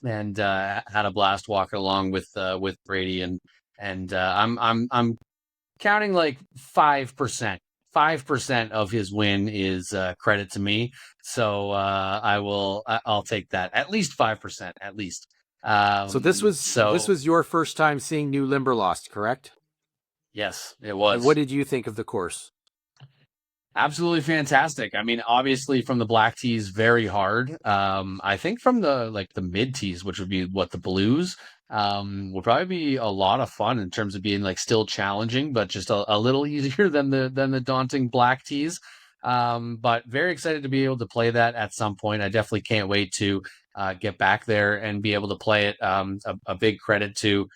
and had a blast walking along with Brady, and I'm counting like 5%. 5% of his win is credit to me, so I'll take that. At least 5%, at least. So this was your first time seeing New Limberlost, correct? Yes, it was. And what did you think of the course? Absolutely fantastic. I mean, obviously from the black tees, very hard. I think from the mid tees, which would be the blues, will probably be a lot of fun in terms of being still challenging, but just a little easier than the daunting black tees. But very excited to be able to play that at some point. I definitely can't wait to get back there and be able to play it. A big credit to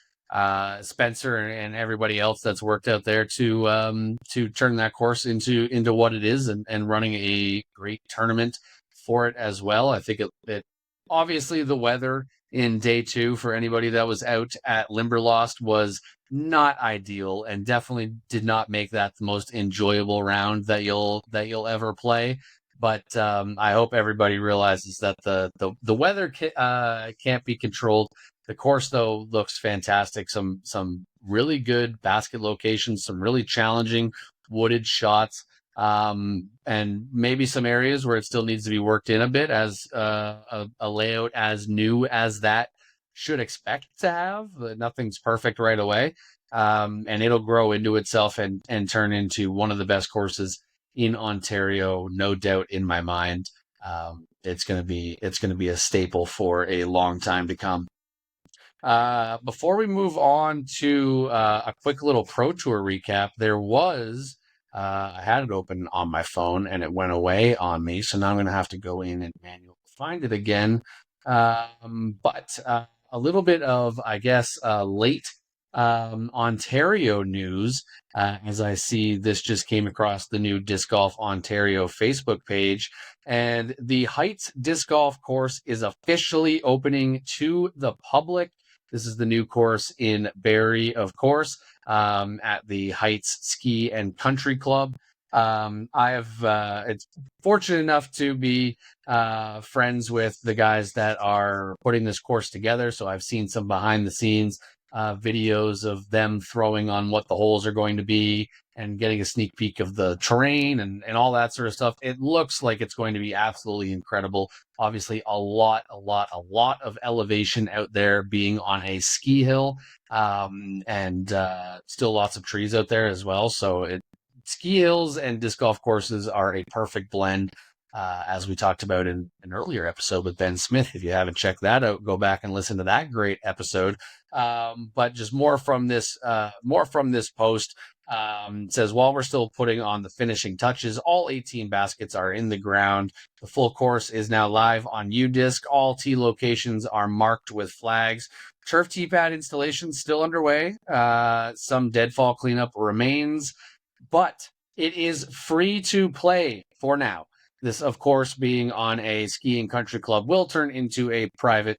Spencer and everybody else that's worked out there to turn that course into what it is, and running a great tournament for it as well. I think it obviously the weather in day 2 for anybody that was out at Limberlost was not ideal, and definitely did not make that the most enjoyable round that you'll ever play. But I hope everybody realizes that the weather can't be controlled. The course, though, looks fantastic. Some really good basket locations, some really challenging wooded shots, and maybe some areas where it still needs to be worked in a bit, as a layout as new as that should expect to have. Nothing's perfect right away, and it'll grow into itself and turn into one of the best courses in Ontario, no doubt in my mind. It's gonna be a staple for a long time to come. Before we move on to a quick little Pro Tour recap, there was I had it open on my phone and it went away on me, so now I'm going to have to go in and manually find it again. But a little bit of, I guess, late Ontario news, as I see this just came across the new Disc Golf Ontario Facebook page, and the Heights Disc Golf course is officially opening to the public. This is the new course in Barrie, of course, at the Heights Ski and Country Club. It's fortunate enough to be friends with the guys that are putting this course together. So I've seen some behind the scenes videos of them throwing on what the holes are going to be and getting a sneak peek of the terrain and all that sort of stuff. It looks like it's going to be absolutely incredible. Obviously, a lot of elevation out there being on a ski hill, and still lots of trees out there as well. So ski hills and disc golf courses are a perfect blend, as we talked about in an earlier episode with Ben Smith. If you haven't checked that out, go back and listen to that great episode. But just more from this post. It says, while we're still putting on the finishing touches, all 18 baskets are in the ground. The full course is now live on UDisc. All tee locations are marked with flags. Turf tee pad installation still underway. Some deadfall cleanup remains, but it is free to play for now. This, of course, being on a skiing country club, will turn into a private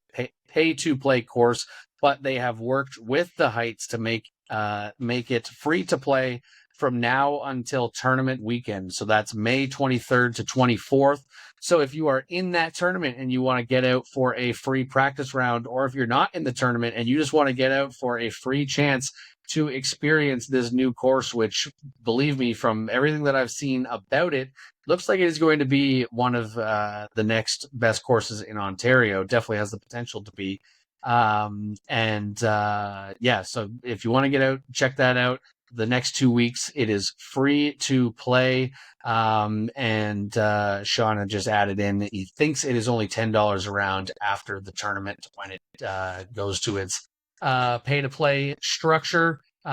pay-to-play course, but they have worked with the Heights to make it free to play from now until tournament weekend. So that's May 23rd to 24th. So if you are in that tournament and you want to get out for a free practice round, or if you're not in the tournament and you just want to get out for a free chance to experience this new course, which, believe me, from everything that I've seen about it, looks like it is going to be one of the next best courses in Ontario. Definitely has the potential to be. So if you want to get out, check that out. The next 2 weeks, it is free to play. Sean had just added in that he thinks it is only $10 a round after the tournament when it goes to its pay-to-play structure. So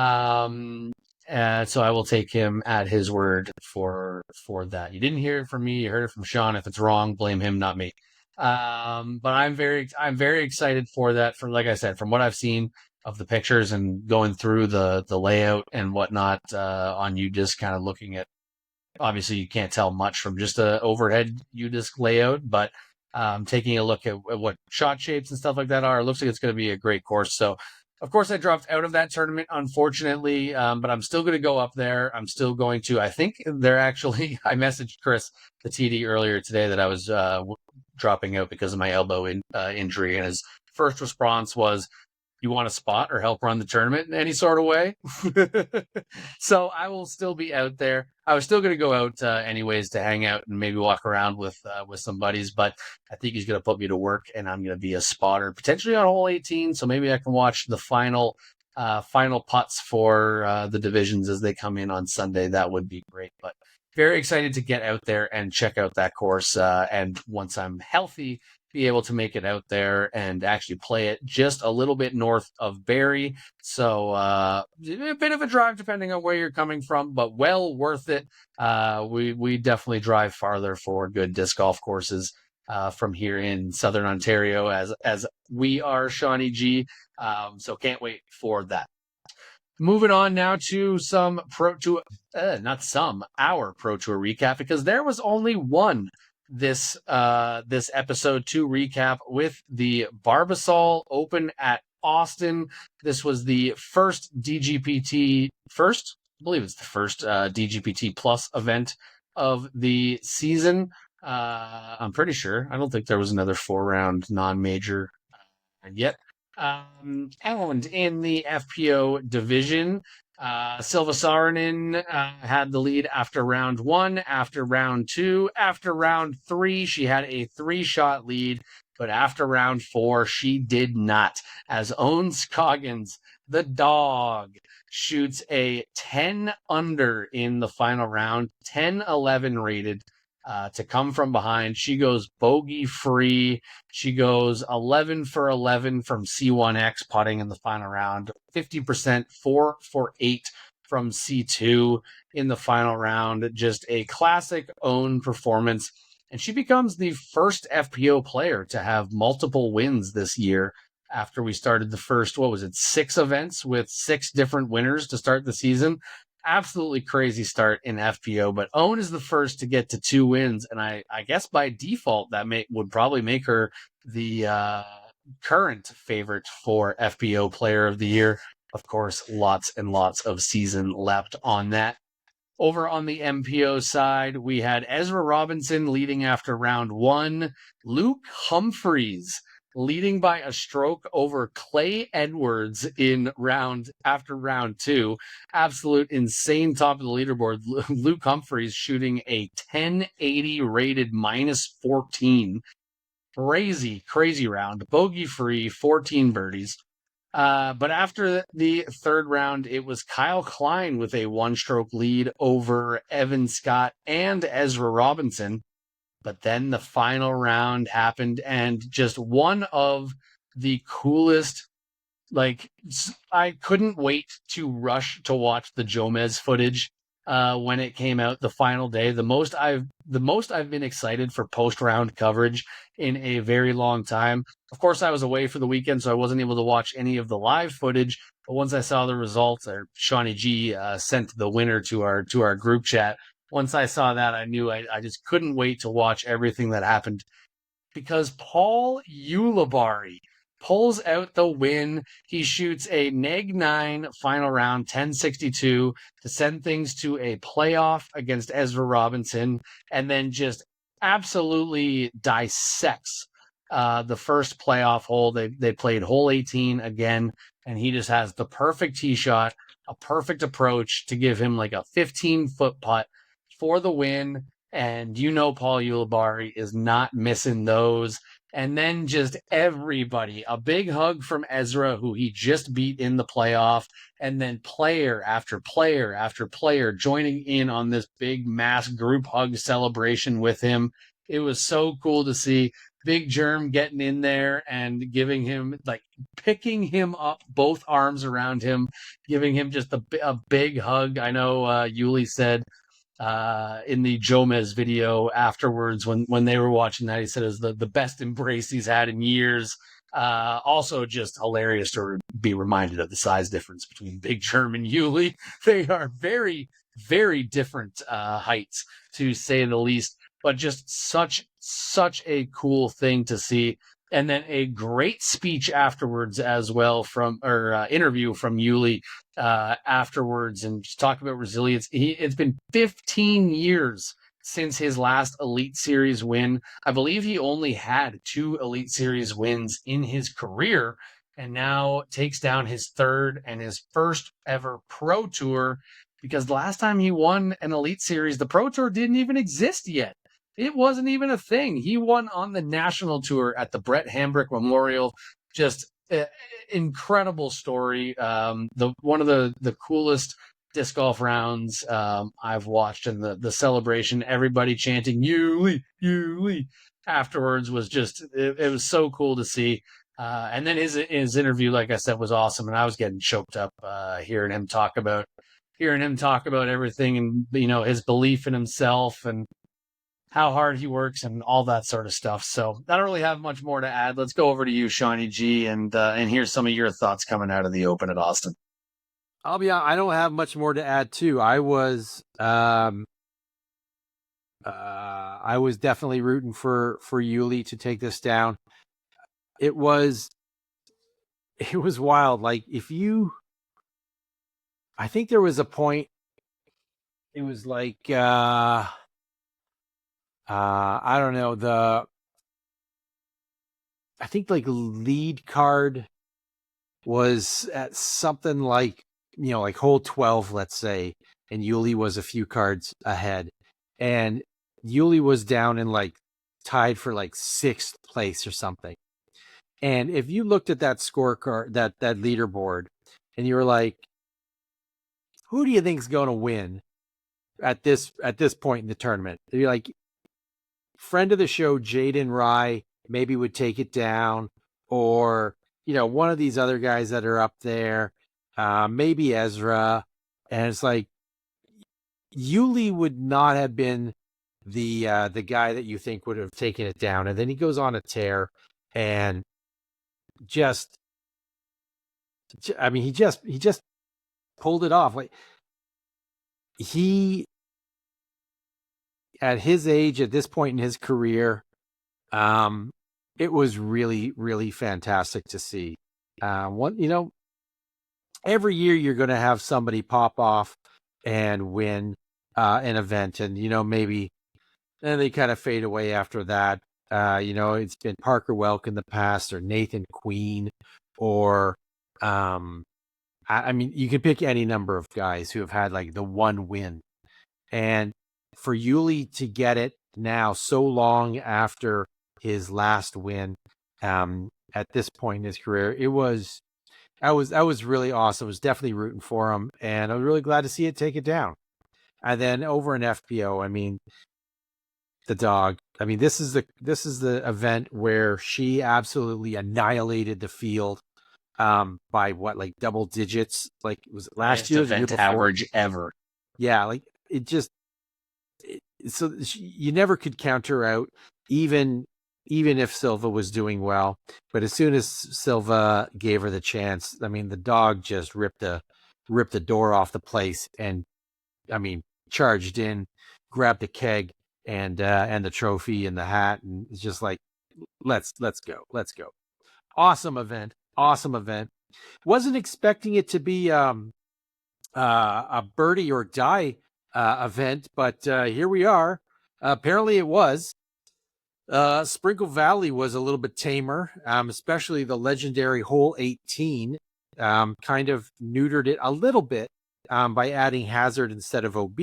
I will take him at his word for that. You didn't hear it from me. You heard it from Sean. If it's wrong, blame him, not me. But I'm very excited for that. For, like I said, from what I've seen of the pictures and going through the layout and whatnot on UDisc, kind of looking at, obviously you can't tell much from just a overhead UDisc layout, but taking a look at what shot shapes and stuff like that are, it looks like it's going to be a great course. So, of course, I dropped out of that tournament, unfortunately, but I'm still going to go up there. I'm still going to, I think they're actually, I messaged Chris, the TD, earlier today that I was dropping out because of my elbow injury, and his first response was, you want to spot or help run the tournament in any sort of way? So I will still be out there. I was still going to go out anyways to hang out and maybe walk around with some buddies, but I think he's going to put me to work, and I'm going to be a spotter potentially on hole 18. So maybe I can watch the final putts for the divisions as they come in on Sunday. That would be great. But very excited to get out there and check out that course. And once I'm healthy, be able to make it out there and actually play it just a little bit north of Barrie. So a bit of a drive depending on where you're coming from, but well worth it. We definitely drive farther for good disc golf courses from here in Southern Ontario as we are, Shawnee G. So can't wait for that. Moving on now to our Pro Tour recap, because there was only one this episode to recap with the Barbasol Open at Austin. This was the first DGPT DGPT Plus event of the season. I'm pretty sure. I don't think there was another 4-round non-major yet. And in the FPO division, Silva Saarinen had the lead after round 1, after round 2, after round 3. She had a 3-shot lead, but after round 4, she did not. As Owen Scoggins, the dog, shoots a 10 under in the final round, 10-11 rated. To come from behind. She goes bogey free. She goes 11 for 11 from C1X putting in the final round, 50%, 4 for 8 from C2 in the final round. Just a classic own performance. And she becomes the first FPO player to have multiple wins this year. after we started the first, 6 events with 6 different winners to start the season. Absolutely crazy start in FPO, but Owen is the first to get to 2 wins, and I guess by default that would probably make her the current favorite for FPO Player of the Year. Of course, lots and lots of season left on that. Over on the MPO side, we had Ezra Robinson leading after round 1, Luke Humphreys leading by a stroke over Clay Edwards after round 2. Absolute insane top of the leaderboard. Luke Humphreys shooting a 1080 rated -14. Crazy round. Bogey free, 14 birdies. But after the third round, it was Kyle Klein with a 1-stroke lead over Evan Scott and Ezra Robinson. But then the final round happened, and just one of the coolest, I couldn't wait to rush to watch the Jomez footage when it came out the final day. The most I've been excited for post-round coverage in a very long time. Of course, I was away for the weekend, so I wasn't able to watch any of the live footage. But once I saw the results, Shawnee G sent the winner to our group chat. Once I saw that, I knew I just couldn't wait to watch everything that happened, because Paul Ulibarri pulls out the win. He shoots a -9 final round, 1062, to send things to a playoff against Ezra Robinson, and then just absolutely dissects the first playoff hole. They played hole 18 again, and he just has the perfect tee shot, a perfect approach to give him like a 15-foot putt for the win. And Paul Ulibarri is not missing those. And then just everybody, a big hug from Ezra, who he just beat in the playoff, and then player after player after player joining in on this big mass group hug celebration with him. It was so cool to see Big Germ getting in there and giving him, picking him up, both arms around him, giving him just a big hug. I know Yuli said in the Jomez video afterwards, when they were watching that, he said it was the best embrace he's had in years. Also just hilarious to be reminded of the size difference between Big Germ and Yuli. They are very, very different heights, to say the least, but just such a cool thing to see. And then a great speech afterwards as well interview from Yuli afterwards, and just talk about resilience. It's been 15 years since his last Elite Series win. I believe he only had 2 Elite Series wins in his career, and now takes down his third and his first ever Pro Tour, because the last time he won an Elite Series, the Pro Tour didn't even exist yet. It wasn't even a thing. He won on the national tour at the Brett Hambrick Memorial. Just incredible story. One of the coolest disc golf rounds I've watched, and the celebration, everybody chanting "Yuli, Yuli" afterwards was just it was so cool to see. And then his interview, like I said, was awesome, and I was getting choked up hearing him talk about everything, and his belief in himself and how hard he works and all that sort of stuff. So I don't really have much more to add. Let's go over to you, Shawnee G, and hear some of your thoughts coming out of the Open at Austin. I'll be honest, I don't have much more to add too. I was definitely rooting for Yuli to take this down. It was wild. I think there was a point. It was I don't know, I think lead card was at something like hole 12, let's say, and Yuli was a few cards ahead, and Yuli was down in tied for 6th place or something. And if you looked at that scorecard, that leaderboard, and you were like, who do you think's going to win at this point in the tournament? You're like, friend of the show, Jaden Rye, maybe would take it down, or one of these other guys that are up there, maybe Ezra. And it's like, Yuli would not have been the guy that you think would have taken it down. And then he goes on a tear and just I mean, he just pulled it off. Like he, at his age, at this point in his career, it was really, really fantastic to see. Every year you're going to have somebody pop off and win an event, and maybe then they kind of fade away after that. It's been Parker Welk in the past, or Nathan Queen, or I mean, you can pick any number of guys who have had like the one win. And for Yuli to get it now, so long after his last win, at this point in his career, I was really awesome. I was definitely rooting for him, and I was really glad to see it take it down. And then over in FPO, I mean, the dog. I mean, this is the event where she absolutely annihilated the field by what, like double digits? Like, was it last year? The year Event before? average ever. Yeah, like it just. So you never could count her out, even if Silva was doing well. But as soon as Silva gave her the chance, I mean, the dog just ripped the door off the place, and I mean, charged in, grabbed the keg and the trophy and the hat, and it's just like, let's go. Awesome event. Wasn't expecting it to be a birdie or die event, but here we are. Apparently it was. Sprinkle Valley was a little bit tamer, especially the legendary hole 18. Kind of neutered it a little bit by adding hazard instead of OB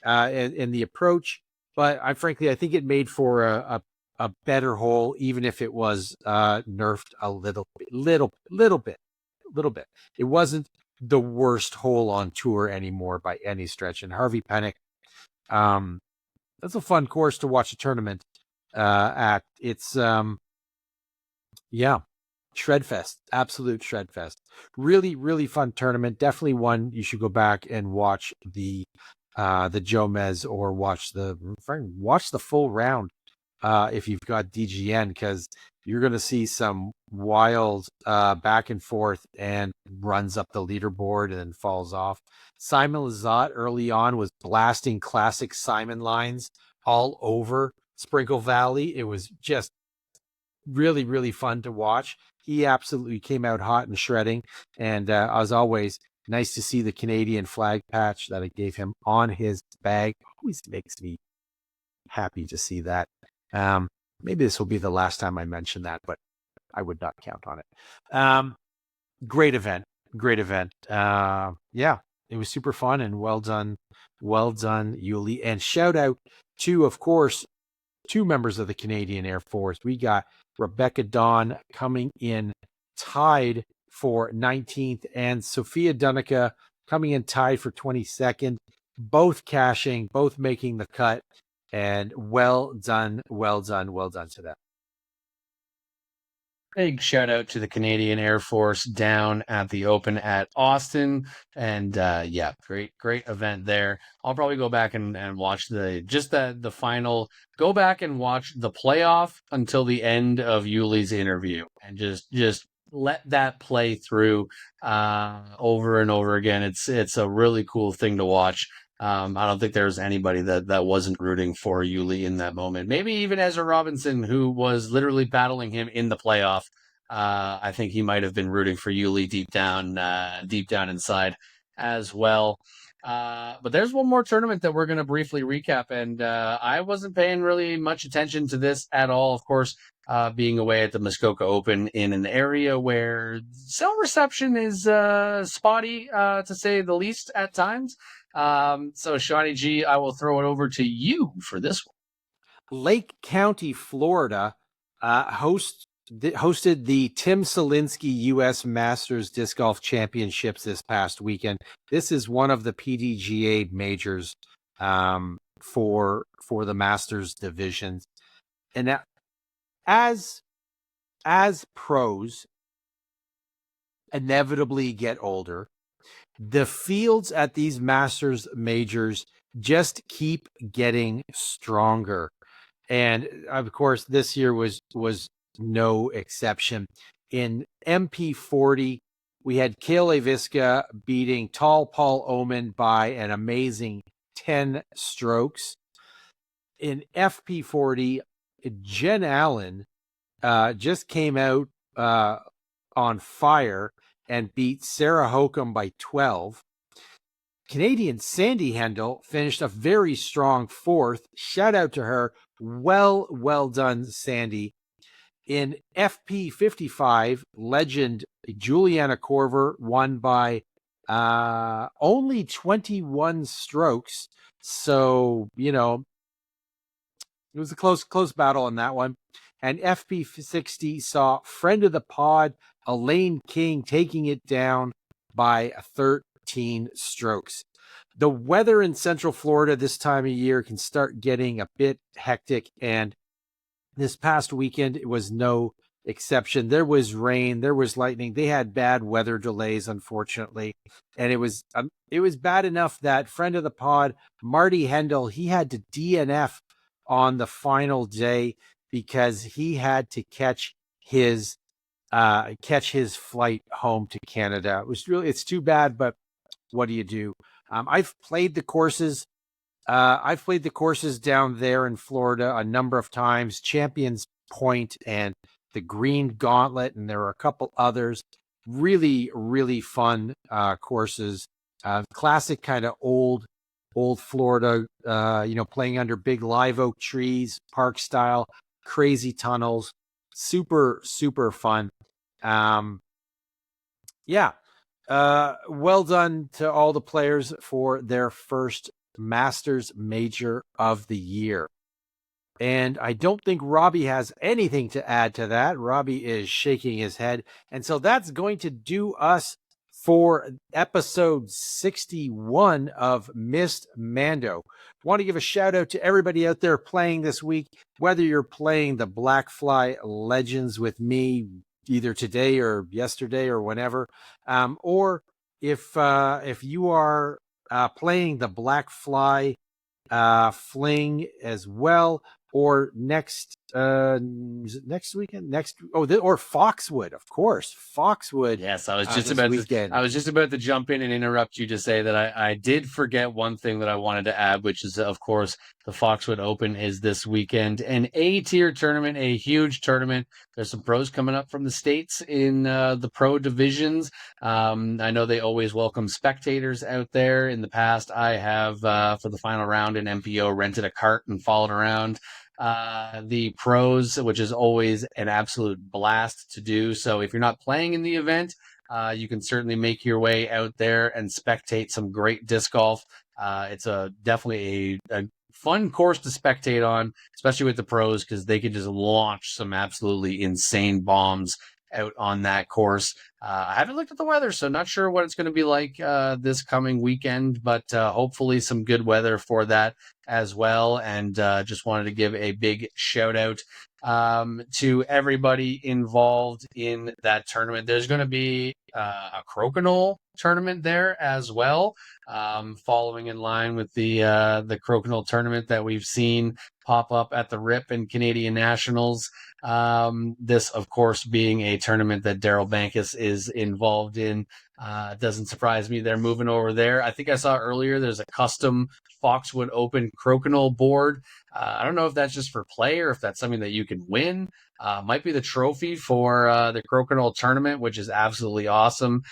in the approach. But I think it made for a better hole, even if it was nerfed a little bit. It wasn't the worst hole on tour anymore by any stretch. And Harvey Pennick, that's a fun course to watch a tournament at. It's Shredfest, absolute Shredfest. Really, really fun tournament. Definitely one you should go back and watch the Joe Mez, or watch the full round if you've got DGN, because you're going to see some wild back and forth, and runs up the leaderboard and then falls off. Simon Lizotte early on was blasting classic Simon lines all over Sprinkle Valley. It was just really, really fun to watch. He absolutely came out hot and shredding. And as always, nice to see the Canadian flag patch that I gave him on his bag. Always makes me happy to see that. Maybe this will be the last time I mention that, but I would not count on it. Great event. Yeah, it was super fun, and well done, Yuli. And shout out to, of course, two members of the Canadian Air Force. We got Rebecca Dawn coming in tied for 19th, and Sophia Dunica coming in tied for 22nd. Both cashing, both making the cut, and well done to them. Big shout out to the Canadian Air Force down at the Open at Austin. And great event there. I'll probably go back and watch the final, go back and watch the playoff until the end of Yuli's interview, and just let that play through over and over again. It's a really cool thing to watch. I don't think there's anybody that wasn't rooting for Yuli in that moment. Maybe even Ezra Robinson, who was literally battling him in the playoff. I think he might have been rooting for Yuli deep down inside as well. But there's one more tournament that we're going to briefly recap, and I wasn't paying really much attention to this at all. Of course, being away at the Muskoka Open in an area where cell reception is spotty, to say the least, at times. So Shawnee G, I will throw it over to you for this one. Lake County, Florida, hosted the Tim Selinsky U.S. Masters Disc Golf Championships this past weekend. This is one of the PDGA majors for the Masters divisions. And now, as pros inevitably get older, the fields at these Masters majors just keep getting stronger. And of course, this year was no exception. In MP40, we had Kale Aviska beating Tall Paul Oman by an amazing 10 strokes. In FP40, Jen Allen just came out on fire and beat Sarah Hokum by 12. Canadian Sandy Hendel finished a very strong 4th. Shout out to her. Well done, Sandy. In FP55, legend Juliana Korver won by only 21 strokes. So, it was a close battle on that one. And FP60 saw friend of the pod, Elaine King, taking it down by 13 strokes. The weather in Central Florida this time of year can start getting a bit hectic, and this past weekend, it was no exception. There was rain, there was lightning. They had bad weather delays, unfortunately. And it was bad enough that friend of the pod, Marty Hendel, he had to DNF on the final day because he had to catch his flight home to Canada. It's too bad, but what do you do? I've played the courses. I've played the courses down there in Florida a number of times, Champions Point and the Green Gauntlet, and there are a couple others. Really, really fun courses. Classic kind of old Florida, playing under big live oak trees, park style, crazy tunnels. Super, super fun. Well done to all the players for their first Masters Major of the year. And I don't think Robbie has anything to add to that. Robbie is shaking his head. And so that's going to do us for episode 61 of Missed Mando. Want to give a shout out to everybody out there playing this week, whether you're playing the Blackfly Legends with me either today or yesterday or whenever, or if you are playing the Blackfly Fling as well, or next weekend, or Foxwood, of course, Foxwood. Yes, I was just about to jump in and interrupt you to say that I did forget one thing that I wanted to add, which is, of course, the Foxwood Open is this weekend, an A-tier tournament, a huge tournament. There's some pros coming up from the States in the pro divisions. I know they always welcome spectators out there. In the past, I have, for the final round in MPO, rented a cart and followed around the pros, which is always an absolute blast to do. So if you're not playing in the event, you can certainly make your way out there and spectate some great disc golf. It's definitely a fun course to spectate on, especially with the pros, because they can just launch some absolutely insane bombs out on that course. I haven't looked at the weather, so not sure what it's going to be like this coming weekend, but hopefully some good weather for that as well. And just wanted to give a big shout out to everybody involved in that tournament. There's going to be a crokinole tournament there as well, following in line with the crokinole tournament that we've seen pop up at the RIP and Canadian Nationals. This, of course, being a tournament that Daryl Bankus is involved in. Doesn't surprise me they're moving over there. I think I saw earlier there's a custom Foxwood Open crokinole board. I don't know if that's just for play or if that's something that you can win. Might be the trophy for the crokinole tournament, which is absolutely awesome.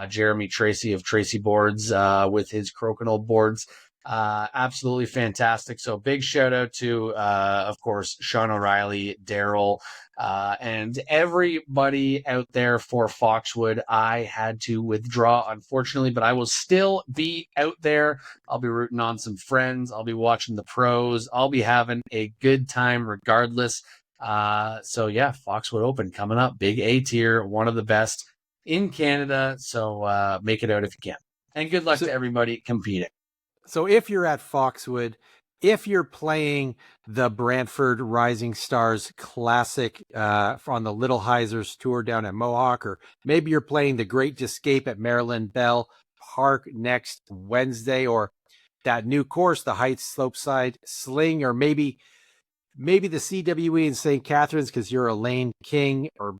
Jeremy Tracy of Tracy Boards with his crokinole boards. Absolutely fantastic. So big shout out to, of course, Sean O'Reilly, Daryl, and everybody out there for Foxwood. I had to withdraw, unfortunately, but I will still be out there. I'll be rooting on some friends. I'll be watching the pros. I'll be having a good time regardless. So yeah, Foxwood Open coming up. Big A tier, one of the best in Canada. So make it out if you can. And good luck to everybody competing. So if you're at Foxwood, if you're playing the Brantford Rising Stars Classic on the Little Heisers Tour down at Mohawk, or maybe you're playing the Great Escape at Maryland Bell Park next Wednesday, or that new course, the Heights Slopeside Sling, or maybe the CWE in St. Catharines because you're Elaine King, or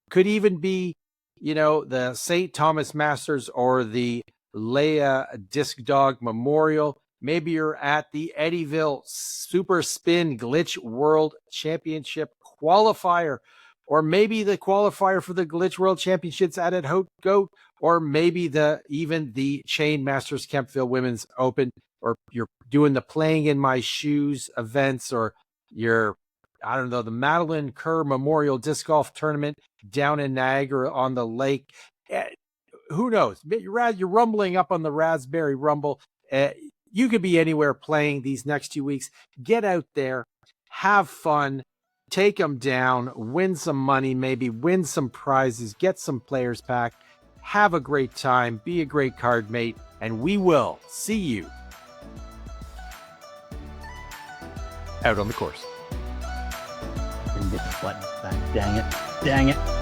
could even be the St. Thomas Masters or the Leia Disc Dog Memorial. Maybe you're at the Eddyville Super Spin Glitch World Championship qualifier, or maybe the qualifier for the Glitch World Championships at Haute Goat, or maybe even the Chain Masters Kempville Women's Open, or you're doing the Playing in My Shoes events, or you're, I don't know, the Madeline Kerr Memorial Disc Golf Tournament down in Niagara on the lake. Who knows? You're rumbling up on the Raspberry Rumble. You could be anywhere playing these next 2 weeks. Get out there, have fun, take them down, win some money, maybe win some prizes, get some players pack, have a great time, be a great card mate, and we will see you out on the course. Didn't get the button back. Dang it.